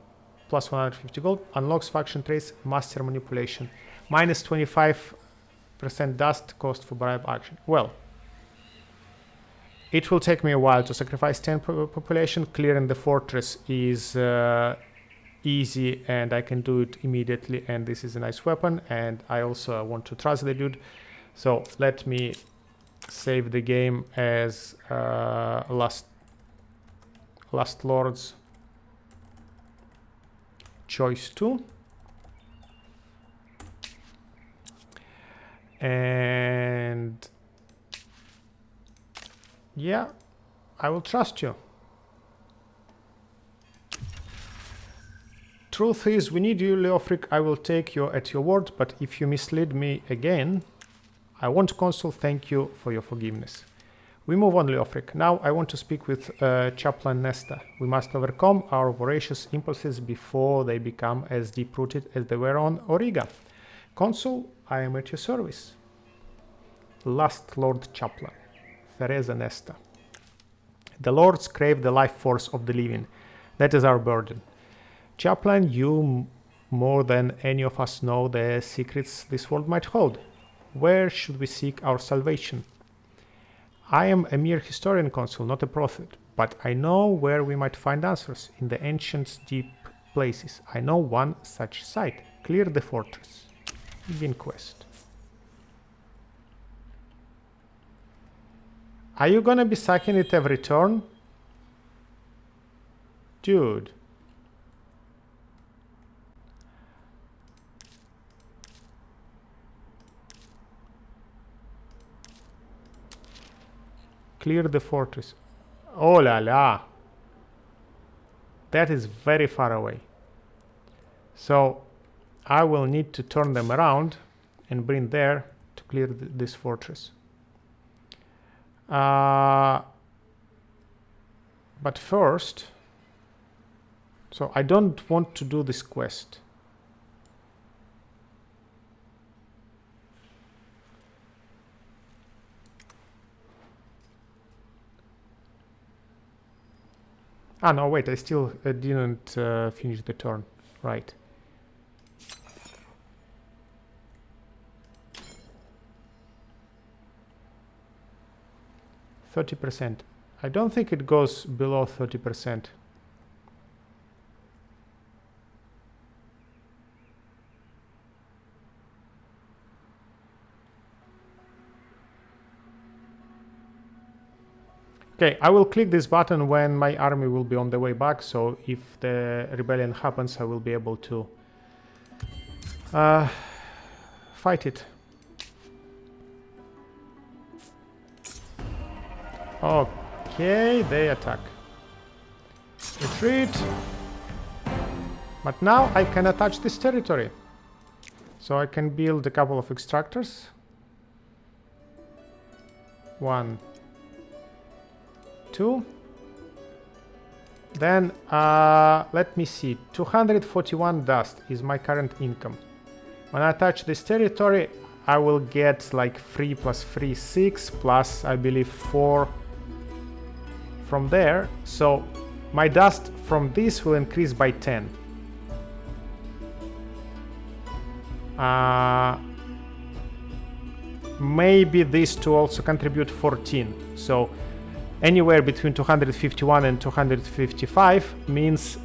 Plus 150 gold. Unlocks faction trace. Master manipulation. Minus 25% dust cost for bribe action. Well, it will take me a while to sacrifice 10 population. Clearing the fortress is easy and I can do it immediately, and this is a nice weapon, and I also want to trust the dude. So let me save the game as Last Lords choice 2. And yeah, I will trust you. Truth is, we need you, Leofric. I will take you at your word, but if you mislead me again, I won't, Consul. Thank you for your forgiveness. We move on, Leofric. Now I want to speak with Chaplain Nesta. We must overcome our voracious impulses before they become as deep-rooted as they were on Auriga. Consul, I am at your service. Last Lord Chaplain, Theresa Nesta. The lords crave the life force of the living. That is our burden. Chaplain, you more than any of us know the secrets this world might hold. Where should we seek our salvation? I am a mere historian consul, not a prophet, but I know where we might find answers, in the ancient deep places. I know one such site. Clear the fortress. Begin quest. Are you gonna be sacking it every turn? Dude. Clear the fortress. Oh la la. That is very far away. So I will need to turn them around and bring there to clear this fortress. But first, so I don't want to do this quest. Ah, no, wait, I still didn't finish the turn. Right. %. I don't think it goes below 30%. Okay, I will click this button when my army will be on the way back, so if the rebellion happens, I will be able to fight it. Okay, they attack. Retreat. But now I can attach this territory. So I can build a couple of extractors. 1, 2. Then let me see. 241 dust is my current income. When I attach this territory, I will get like 3 plus 3, 6 plus I believe 4 from there. So my dust from this will increase by 10. Maybe these two also contribute 14. So anywhere between 251 and 255 means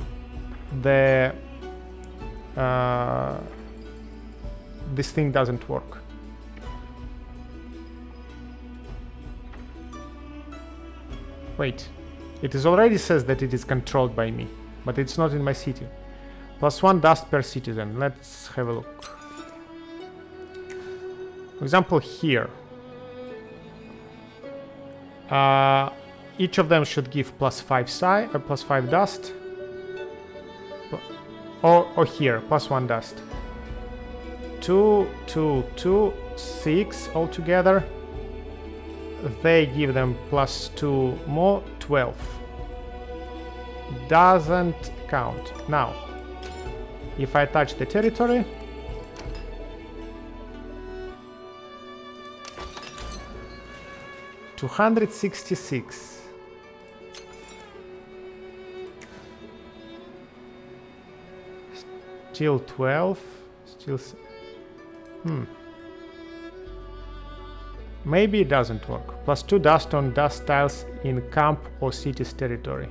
the this thing doesn't work. Wait, it is already says that it is controlled by me, but it's not in my city. +1 dust per citizen. Let's have a look. For example, here. Each of them should give +5 dust. Or here, +1 dust. 2, 2, 2, 6 altogether. They give them +2 more, 12. Doesn't count. Now, if I touch the territory, $266. Still 12. Still. Maybe it doesn't work. +2 dust on dust tiles in camp or city's territory.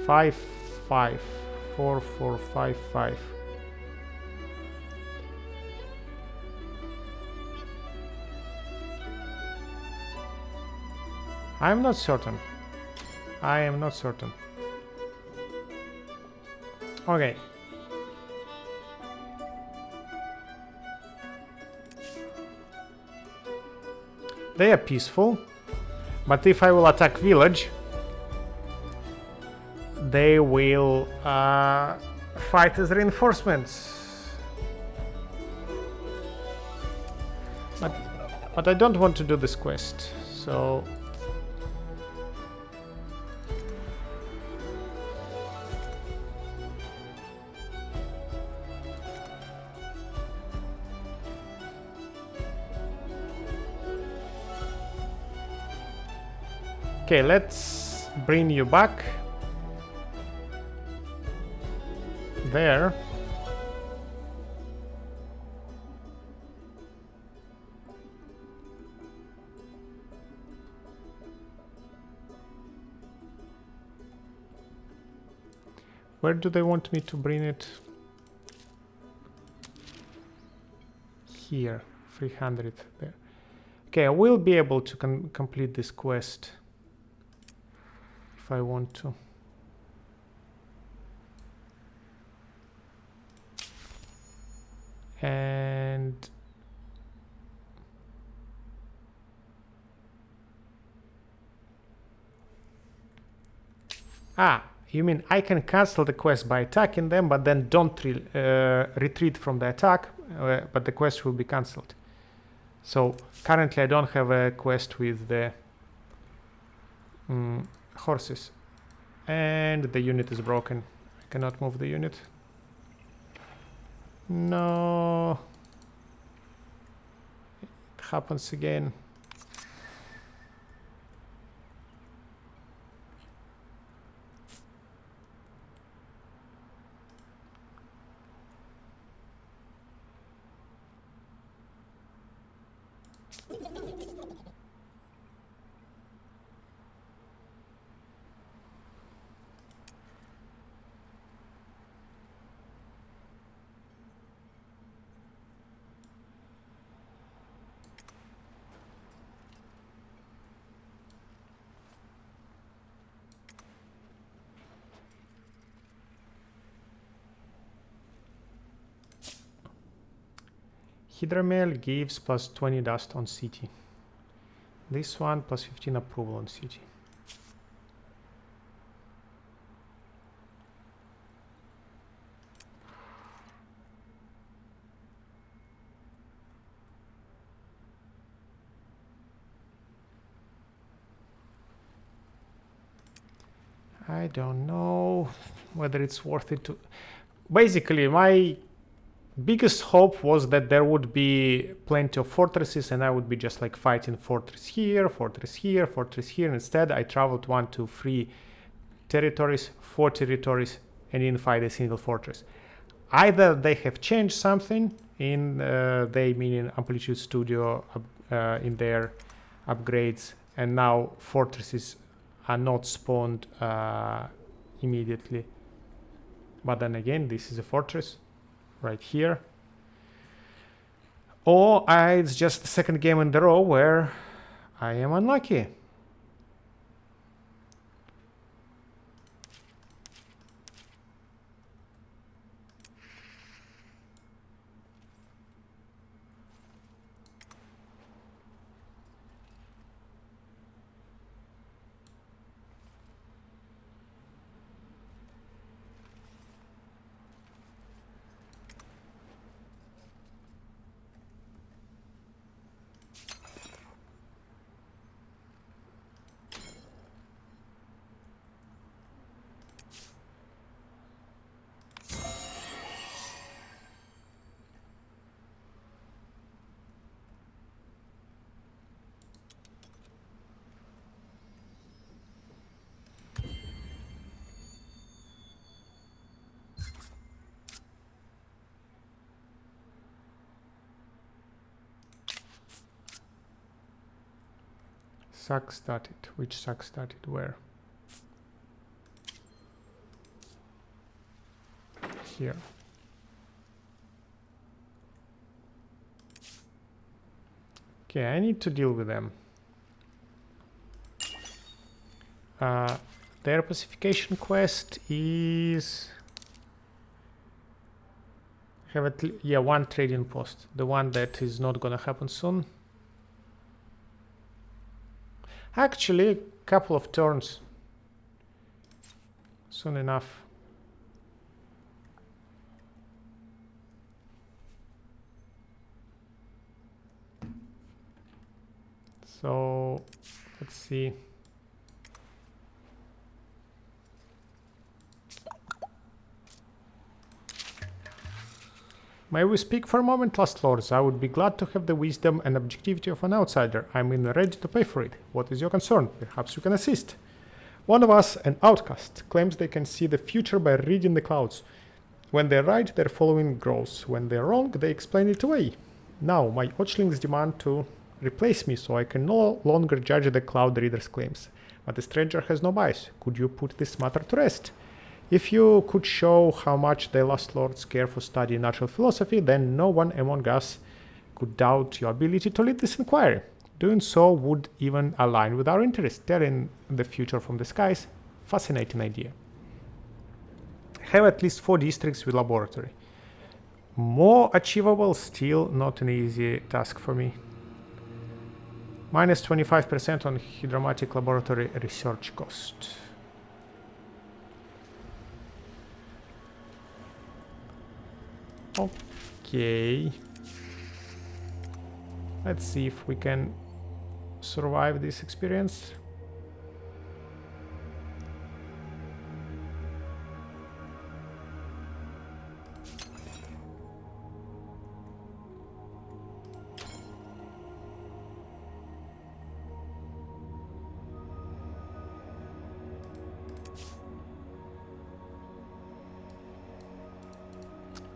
5, 5, 4, 4, 5, 5. I am not certain. I am not certain. Okay. They are peaceful, but if I will attack village, they will fight as reinforcements. But I don't want to do this quest, so Okay, let's bring you back there. Where do they want me to bring it? Here, 300 there. Okay, I will be able to complete this quest if I want to. And you mean I can cancel the quest by attacking them, but then don't retreat from the attack, but the quest will be cancelled. So currently I don't have a quest with the horses. And the unit is broken. I cannot move the unit. No. It happens again. Hydromail gives plus 20 dust on city. This one plus 15 approval on city. I don't know whether it's worth it to... Basically, my biggest hope was that there would be plenty of fortresses and I would be just like fighting fortress here, fortress here, fortress here. Instead, I traveled 1, 2, 3 territories, 4 territories, and didn't fight a single fortress. Either they have changed something in they meaning Amplitude Studio in their upgrades, and now fortresses are not spawned immediately. But then again, this is a fortress right here. Or it's just the second game in a row where I am unlucky. Sack started. Which sack started where? Here. Okay, I need to deal with them. Their pacification quest is have one trading post. The one that is not gonna happen soon. Actually, a couple of turns. Soon enough. So, let's see. May we speak for a moment, Last Lords? I would be glad to have the wisdom and objectivity of an outsider. I'm ready to pay for it. What is your concern? Perhaps you can assist. One of us, an outcast, claims they can see the future by reading the clouds. When they're right, their following grows. When they're wrong, they explain it away. Now, my watchlings demand to replace me, so I can no longer judge the cloud reader's claims. But the stranger has no bias. Could you put this matter to rest? If you could show how much the Last Lords care for studying natural philosophy, then no one among us could doubt your ability to lead this inquiry. Doing so would even align with our interests. Telling the future from the skies, fascinating idea. Have at least 4 districts with laboratory. More achievable, still not an easy task for me. Minus 25% on hydromatic laboratory research cost. Okay. Let's see if we can survive this experience.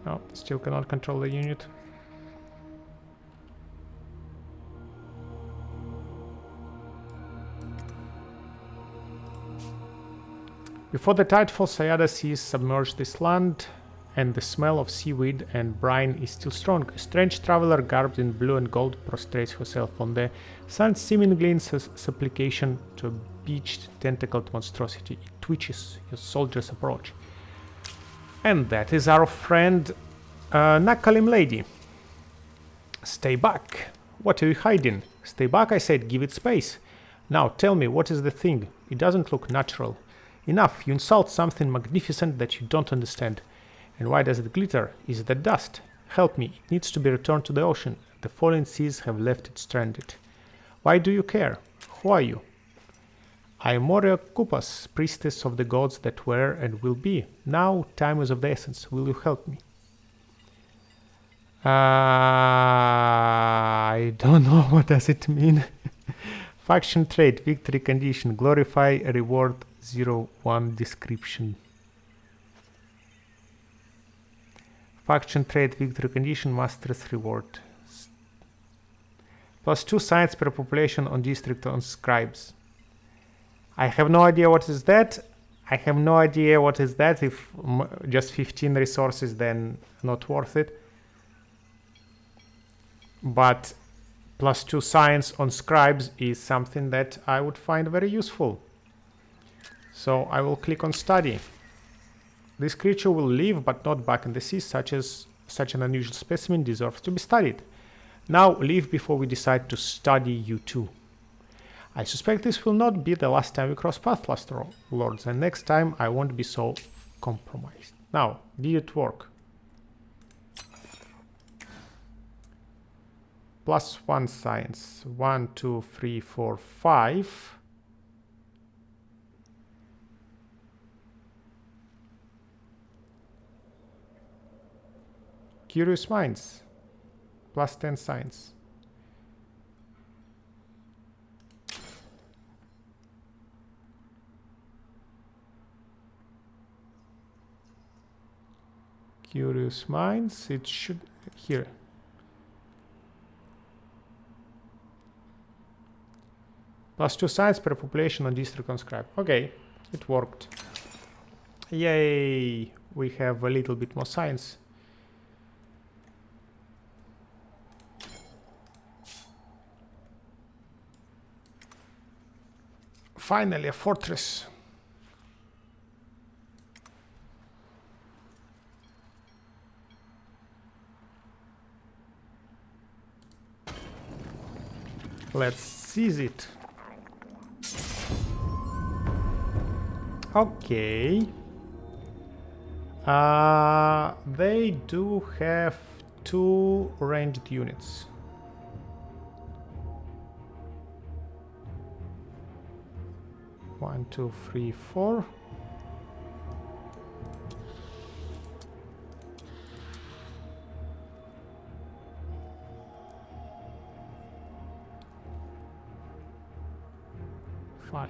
No, still cannot control the unit. Before the Tidefall, Sayada seas submerged this land, and the smell of seaweed and brine is still strong. A strange traveler garbed in blue and gold prostrates herself on the sand, seemingly in supplication to a beached, tentacled monstrosity. It twitches. Your soldiers approach. And that is our friend Nakalim Lady. Stay back. What are you hiding? Stay back, I said. Give it space. Now tell me, what is the thing? It doesn't look natural. Enough. You insult something magnificent that you don't understand. And why does it glitter? Is it that dust? Help me. It needs to be returned to the ocean. The fallen seas have left it stranded. Why do you care? Who are you? I am Moria Kupas, priestess of the gods that were and will be. Now time is of the essence. Will you help me? I don't know what does it mean. Faction trait, victory condition, glorify, reward, 0-1 description. Faction trait, victory condition, master's reward. +2 science per population on district on scribes. I have no idea what is that. I have no idea what is that. If just 15 resources, then not worth it. But +2 science on scribes is something that I would find very useful. So I will click on study. This creature will live but not back in the sea. Such an unusual specimen deserves to be studied. Now leave before we decide to study you too. I suspect this will not be the last time we cross paths, Last Lords, and next time I won't be so compromised. Now, did it work? +1 science. 1, 2, 3, 4, 5. Curious minds. +10 science. Curious minds. It should here. +2 science per population on district on scribe. Okay, it worked. Yay! We have a little bit more science. Finally, a fortress. Let's seize it. Okay. They do have 2 ranged units. One, 2, 3, 4. 5.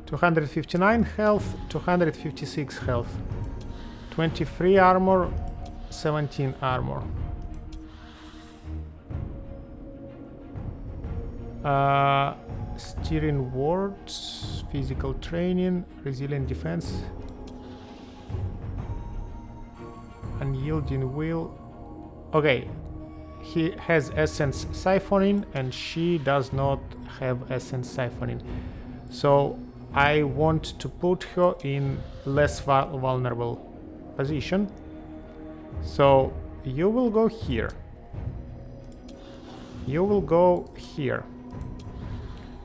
$259 health, 256 health, 23 armor, 17 armor. Steering wards, physical training, resilient defense, unyielding will. Okay, he has essence siphoning and she does not have essence siphoning. So I want to put her in less vulnerable position. So you will go here. You will go here.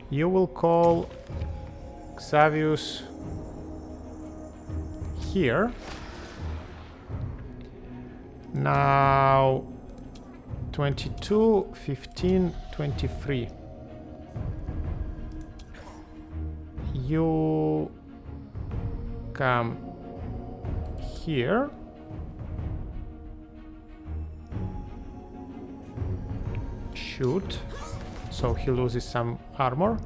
You will call Xavius here. Now 22, 15, 23. You come here. Shoot. So he loses some armor.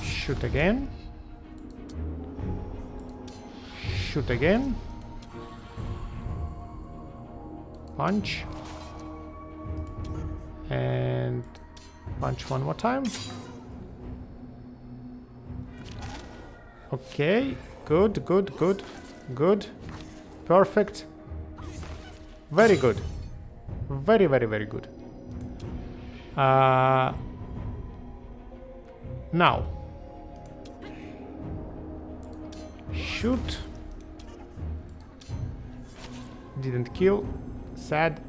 Shoot again. Shoot again. Punch. And punch one more time. Okay, good, good, good, good. Perfect. Very good. Very, very, very good. Now. Shoot. Didn't kill. Sad.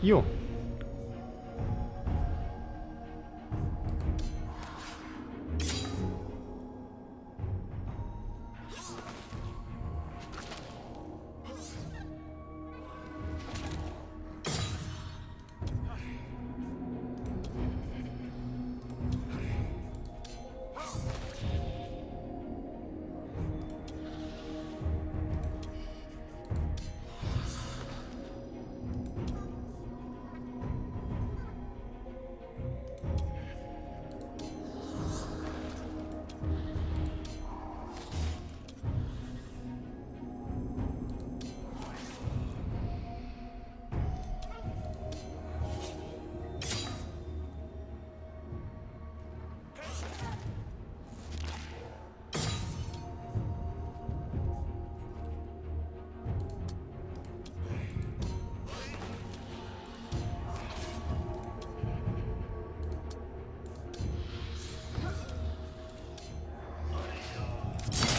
You.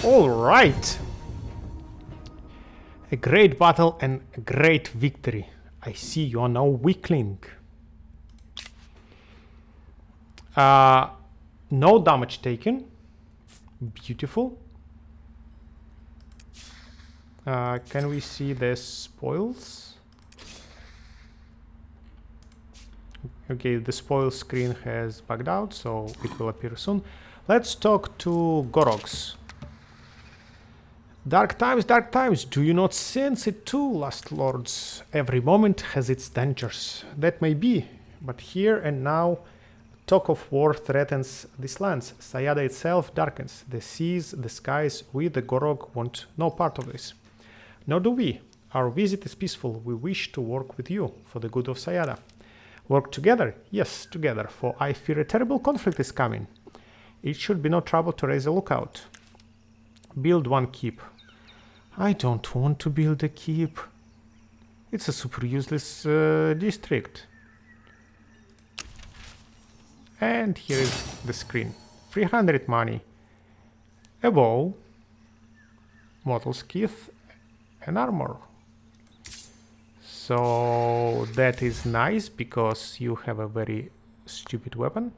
All right. A great battle and a great victory. I see you are now weakling. No damage taken. Beautiful. Can we see the spoils? Okay, the spoil screen has bugged out, so it will appear soon. Let's talk to Gorogs. Dark times, do you not sense it too, Last Lords? Every moment has its dangers. That may be, but here and now, talk of war threatens these lands. Sayada itself darkens. The seas, the skies, we, the Gorog, want no part of this. Nor do we. Our visit is peaceful. We wish to work with you for the good of Sayada. Work together? Yes, together, for I fear a terrible conflict is coming. It should be no trouble to raise a lookout. Build one keep. I don't want to build a keep. It's a super useless district. And here is the screen. 300 money, a bow, mortal skith, and armor. So that is nice because you have a very stupid weapon.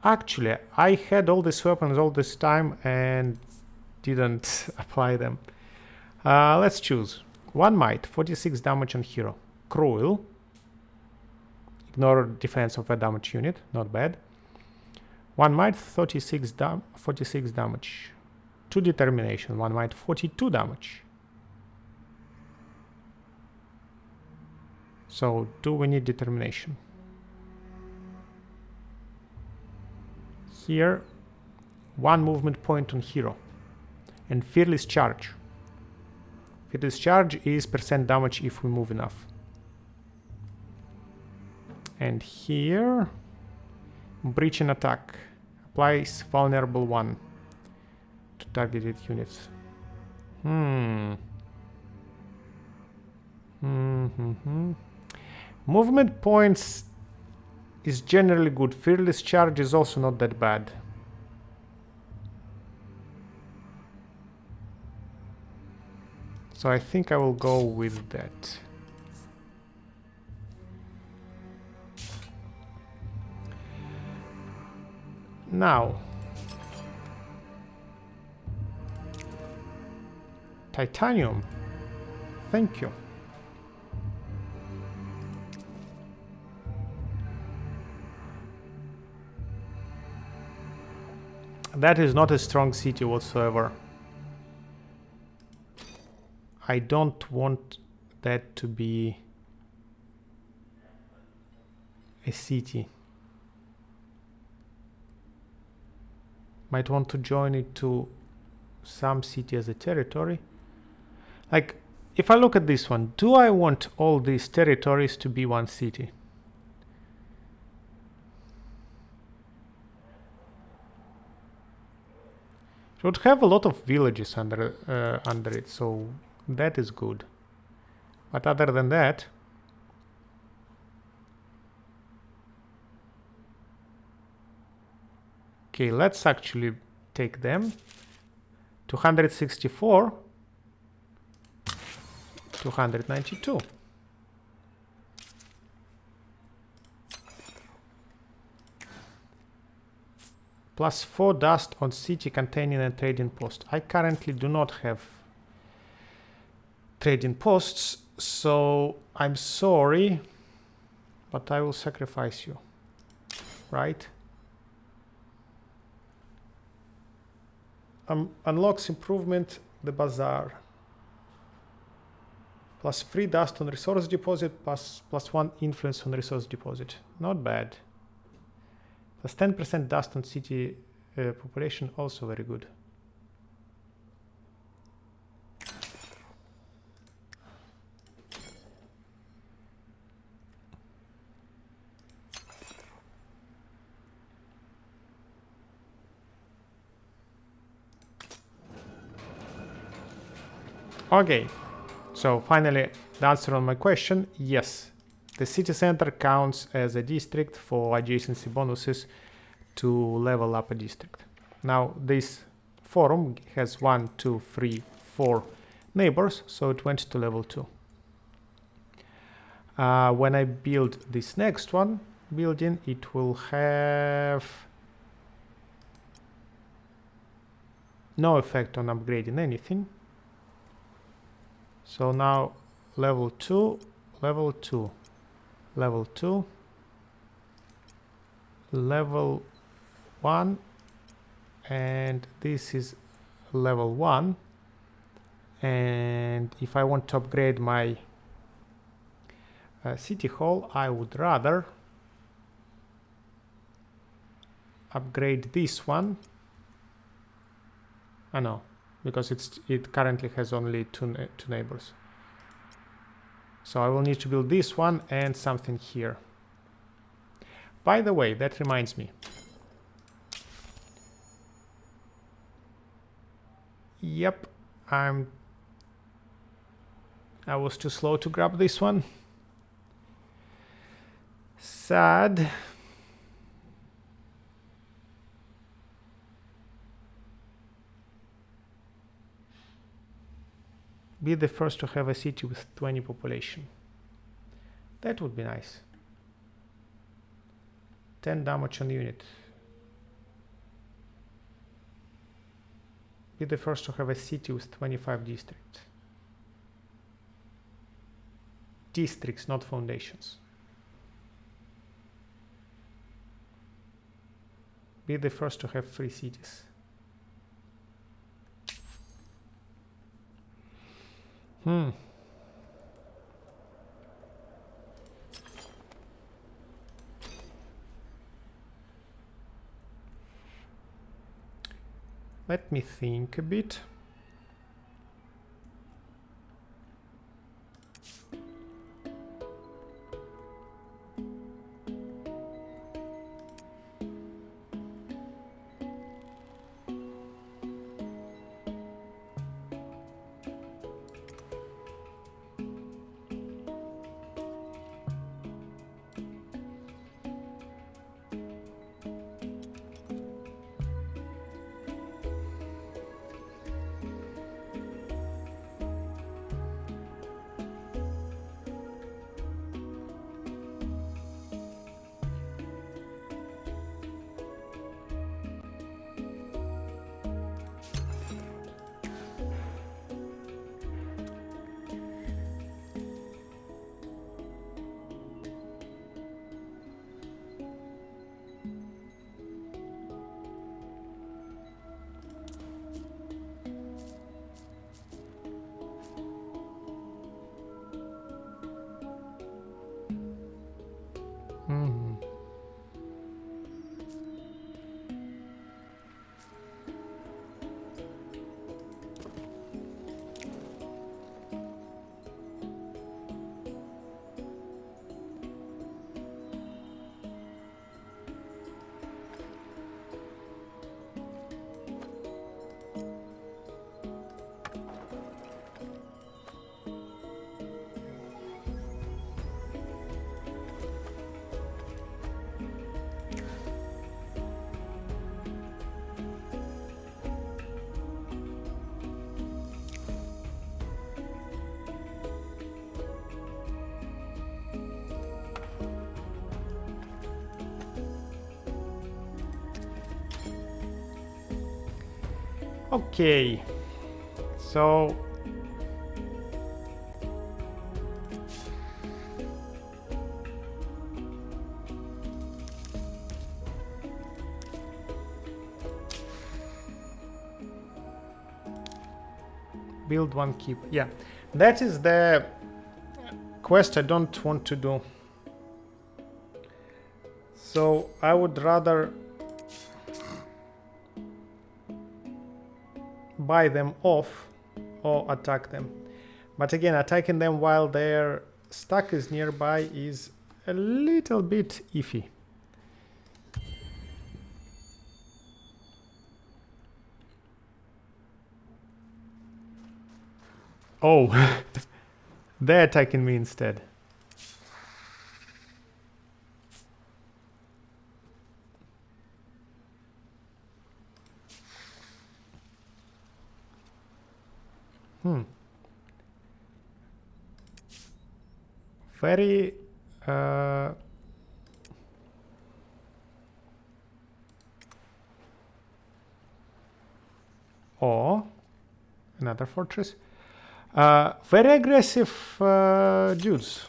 Actually, I had all these weapons all this time and didn't apply them. Let's choose. 1 might, 46 damage on hero. Cruel. Ignore defense of a damage unit, not bad. 1 might, 46 damage. 2 determination, 1 might, 42 damage. So, do we need determination? Here, 1 movement point on hero. And fearless charge. Fearless charge is % damage if we move enough. And here, breaching attack. Applies vulnerable 1 to targeted units. Movement points is generally good. Fearless charge is also not that bad. So I think I will go with that. Now, titanium. Thank you. That is not a strong city whatsoever. I don't want that to be a city. Might want to join it to some city as a territory. Like, if I look at this one, do I want all these territories to be one city? It would have a lot of villages under it, so that is good. But other than that, okay, let's actually take them. 264, 292. Plus 4 dust on city containing a trading post. I currently do not have trading posts, so I'm sorry, but I will sacrifice you, right? Unlocks improvement, the bazaar. Plus 3 dust on resource deposit, plus 1 influence on resource deposit. Not bad. Plus 10% dust on city population, also very good. Okay, so finally the answer on my question, yes. The city center counts as a district for adjacency bonuses to level up a district. Now this forum has 1, 2, 3, 4 neighbors, so it went to level 2. When I build this next one building, it will have no effect on upgrading anything. So now level 2, level 2. Level 2, level 1, and this is level 1. And if I want to upgrade my city hall, I would rather upgrade this one. No, because it currently has only two neighbors. So I will need to build this one and something here. By the way, that reminds me. Yep, I was too slow to grab this one. Sad. Be the first to have a city with 20 population. That would be nice. 10 damage on unit. Be the first to have a city with 25 districts. Districts, not foundations. Be the first to have 3 cities. Let me think a bit. Okay, so build one keep. Yeah, that is the quest I don't want to do. So I would rather buy them off or attack them. But again, attacking them while their stack is nearby is a little bit iffy. Oh, they're attacking me instead. Very or another fortress. Very aggressive dudes.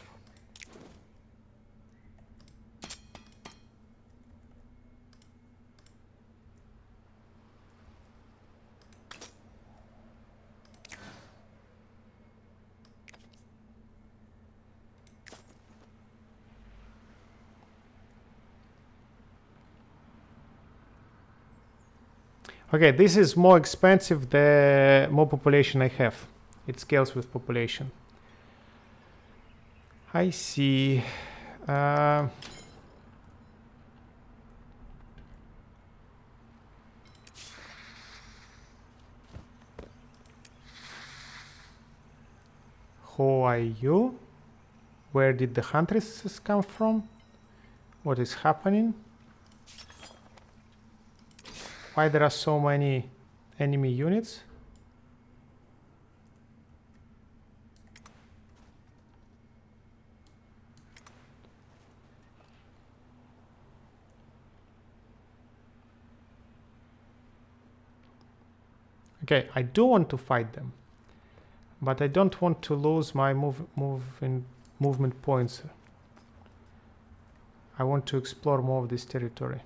Okay, this is more expensive the more population I have. It scales with population. I see. Who are you? Where did the huntresses come from? What is happening? Why there are so many enemy units? Okay, I do want to fight them, but I don't want to lose my movement points. I want to explore more of this territory.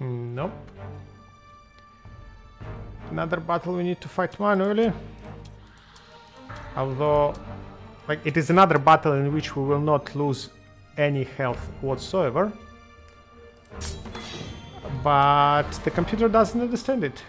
Nope. Another battle we need to fight manually. Although, like, it is another battle in which we will not lose any health whatsoever. But the computer doesn't understand it.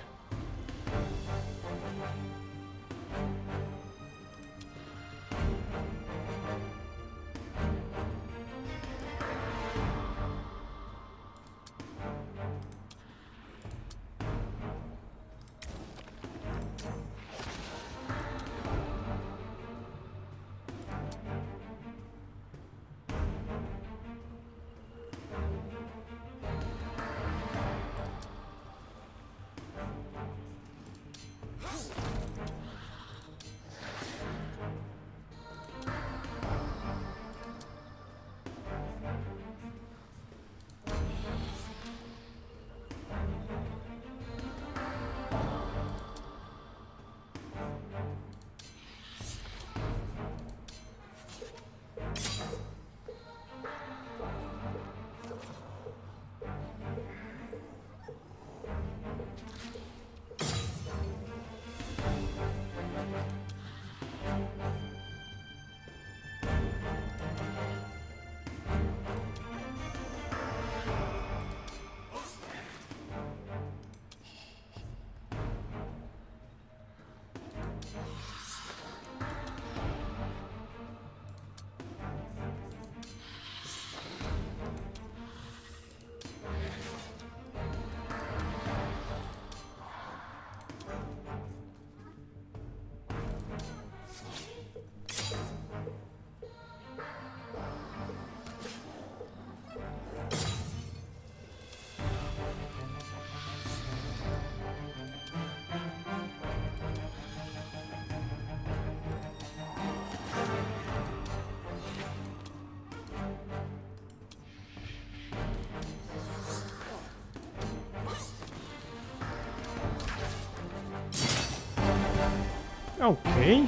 Okay.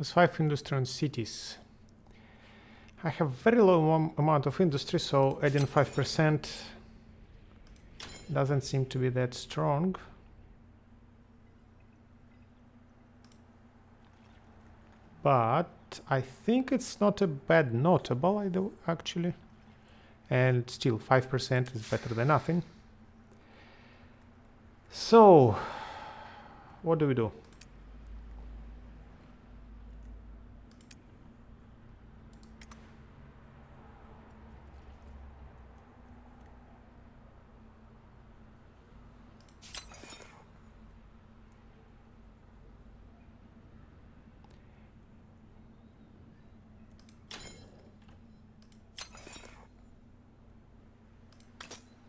+5 industry and cities. I have very low amount of industry, so adding 5% doesn't seem to be that strong. But I think it's not a bad notable either, actually. And still 5% is better than nothing. So, what do we do?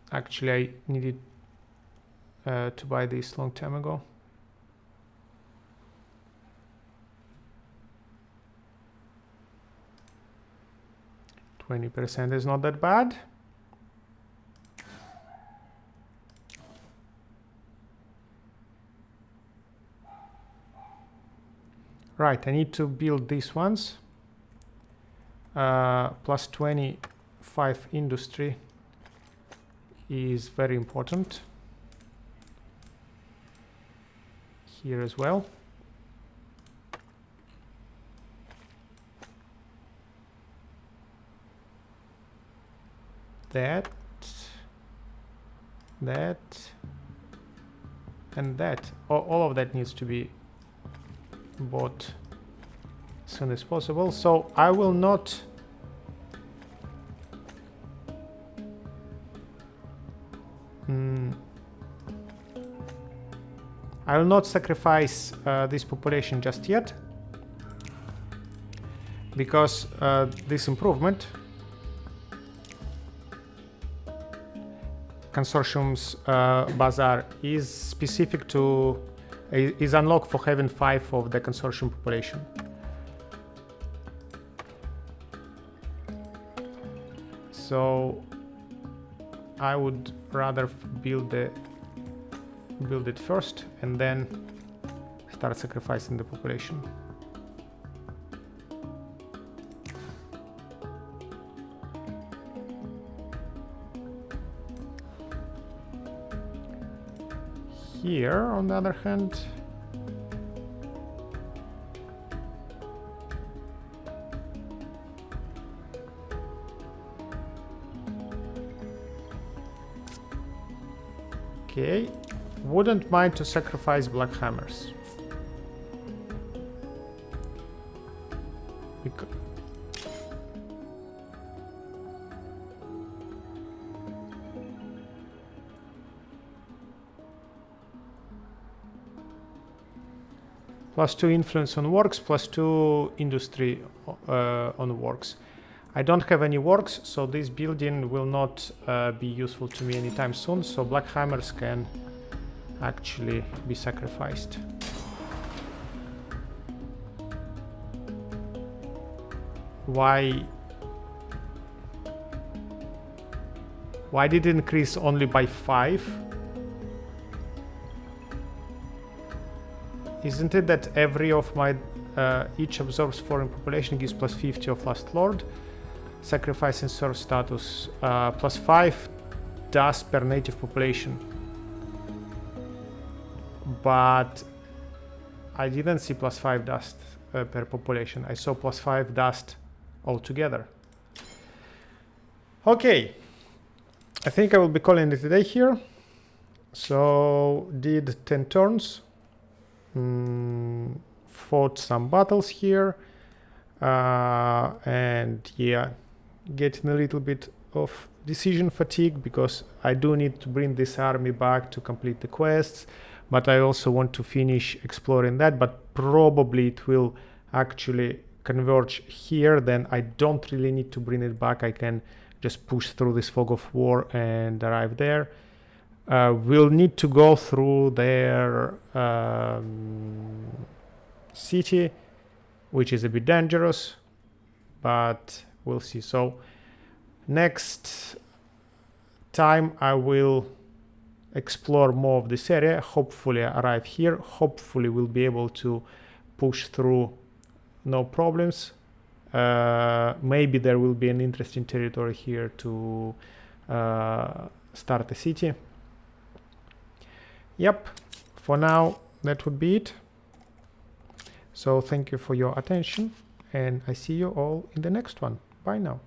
Actually, I needed to buy this long time ago. %20 is not that bad. Right, I need to build these ones. Plus 25 industry is very important. Here as well. That and that. All of that needs to be bought as soon as possible. So I will not I will not sacrifice this population just yet, because this improvement, Consortium's Bazaar, is specific to, is unlocked for having 5 of the Consortium population. So I would rather build it first and then start sacrificing the population. Here, on the other hand, okay, wouldn't mind to sacrifice black hammers. +2 influence on works, +2 industry on works. I don't have any works, so this building will not be useful to me anytime soon, so black hammers can actually be sacrificed. Why did it increase only by 5? Isn't it that every of my each absorbs foreign population gives +50 of Last Lord? Sacrifice and serve status, +5 dust per native population. But I didn't see +5 dust per population. I saw +5 dust altogether. Okay, I think I will be calling it a day here. So did 10 turns, fought some battles here, and yeah, getting a little bit of decision fatigue, because I do need to bring this army back to complete the quests, but I also want to finish exploring that, but probably it will actually converge here. Then I don't really need to bring it back. I can just push through this fog of war and arrive there. We'll need to go through their city, which is a bit dangerous, but we'll see. So next time I will explore more of this area, hopefully arrive here, hopefully we'll be able to push through no problems. Maybe there will be an interesting territory here to start a city. Yep, for now that would be it. So thank you for your attention, and I see you all in the next one. Bye now.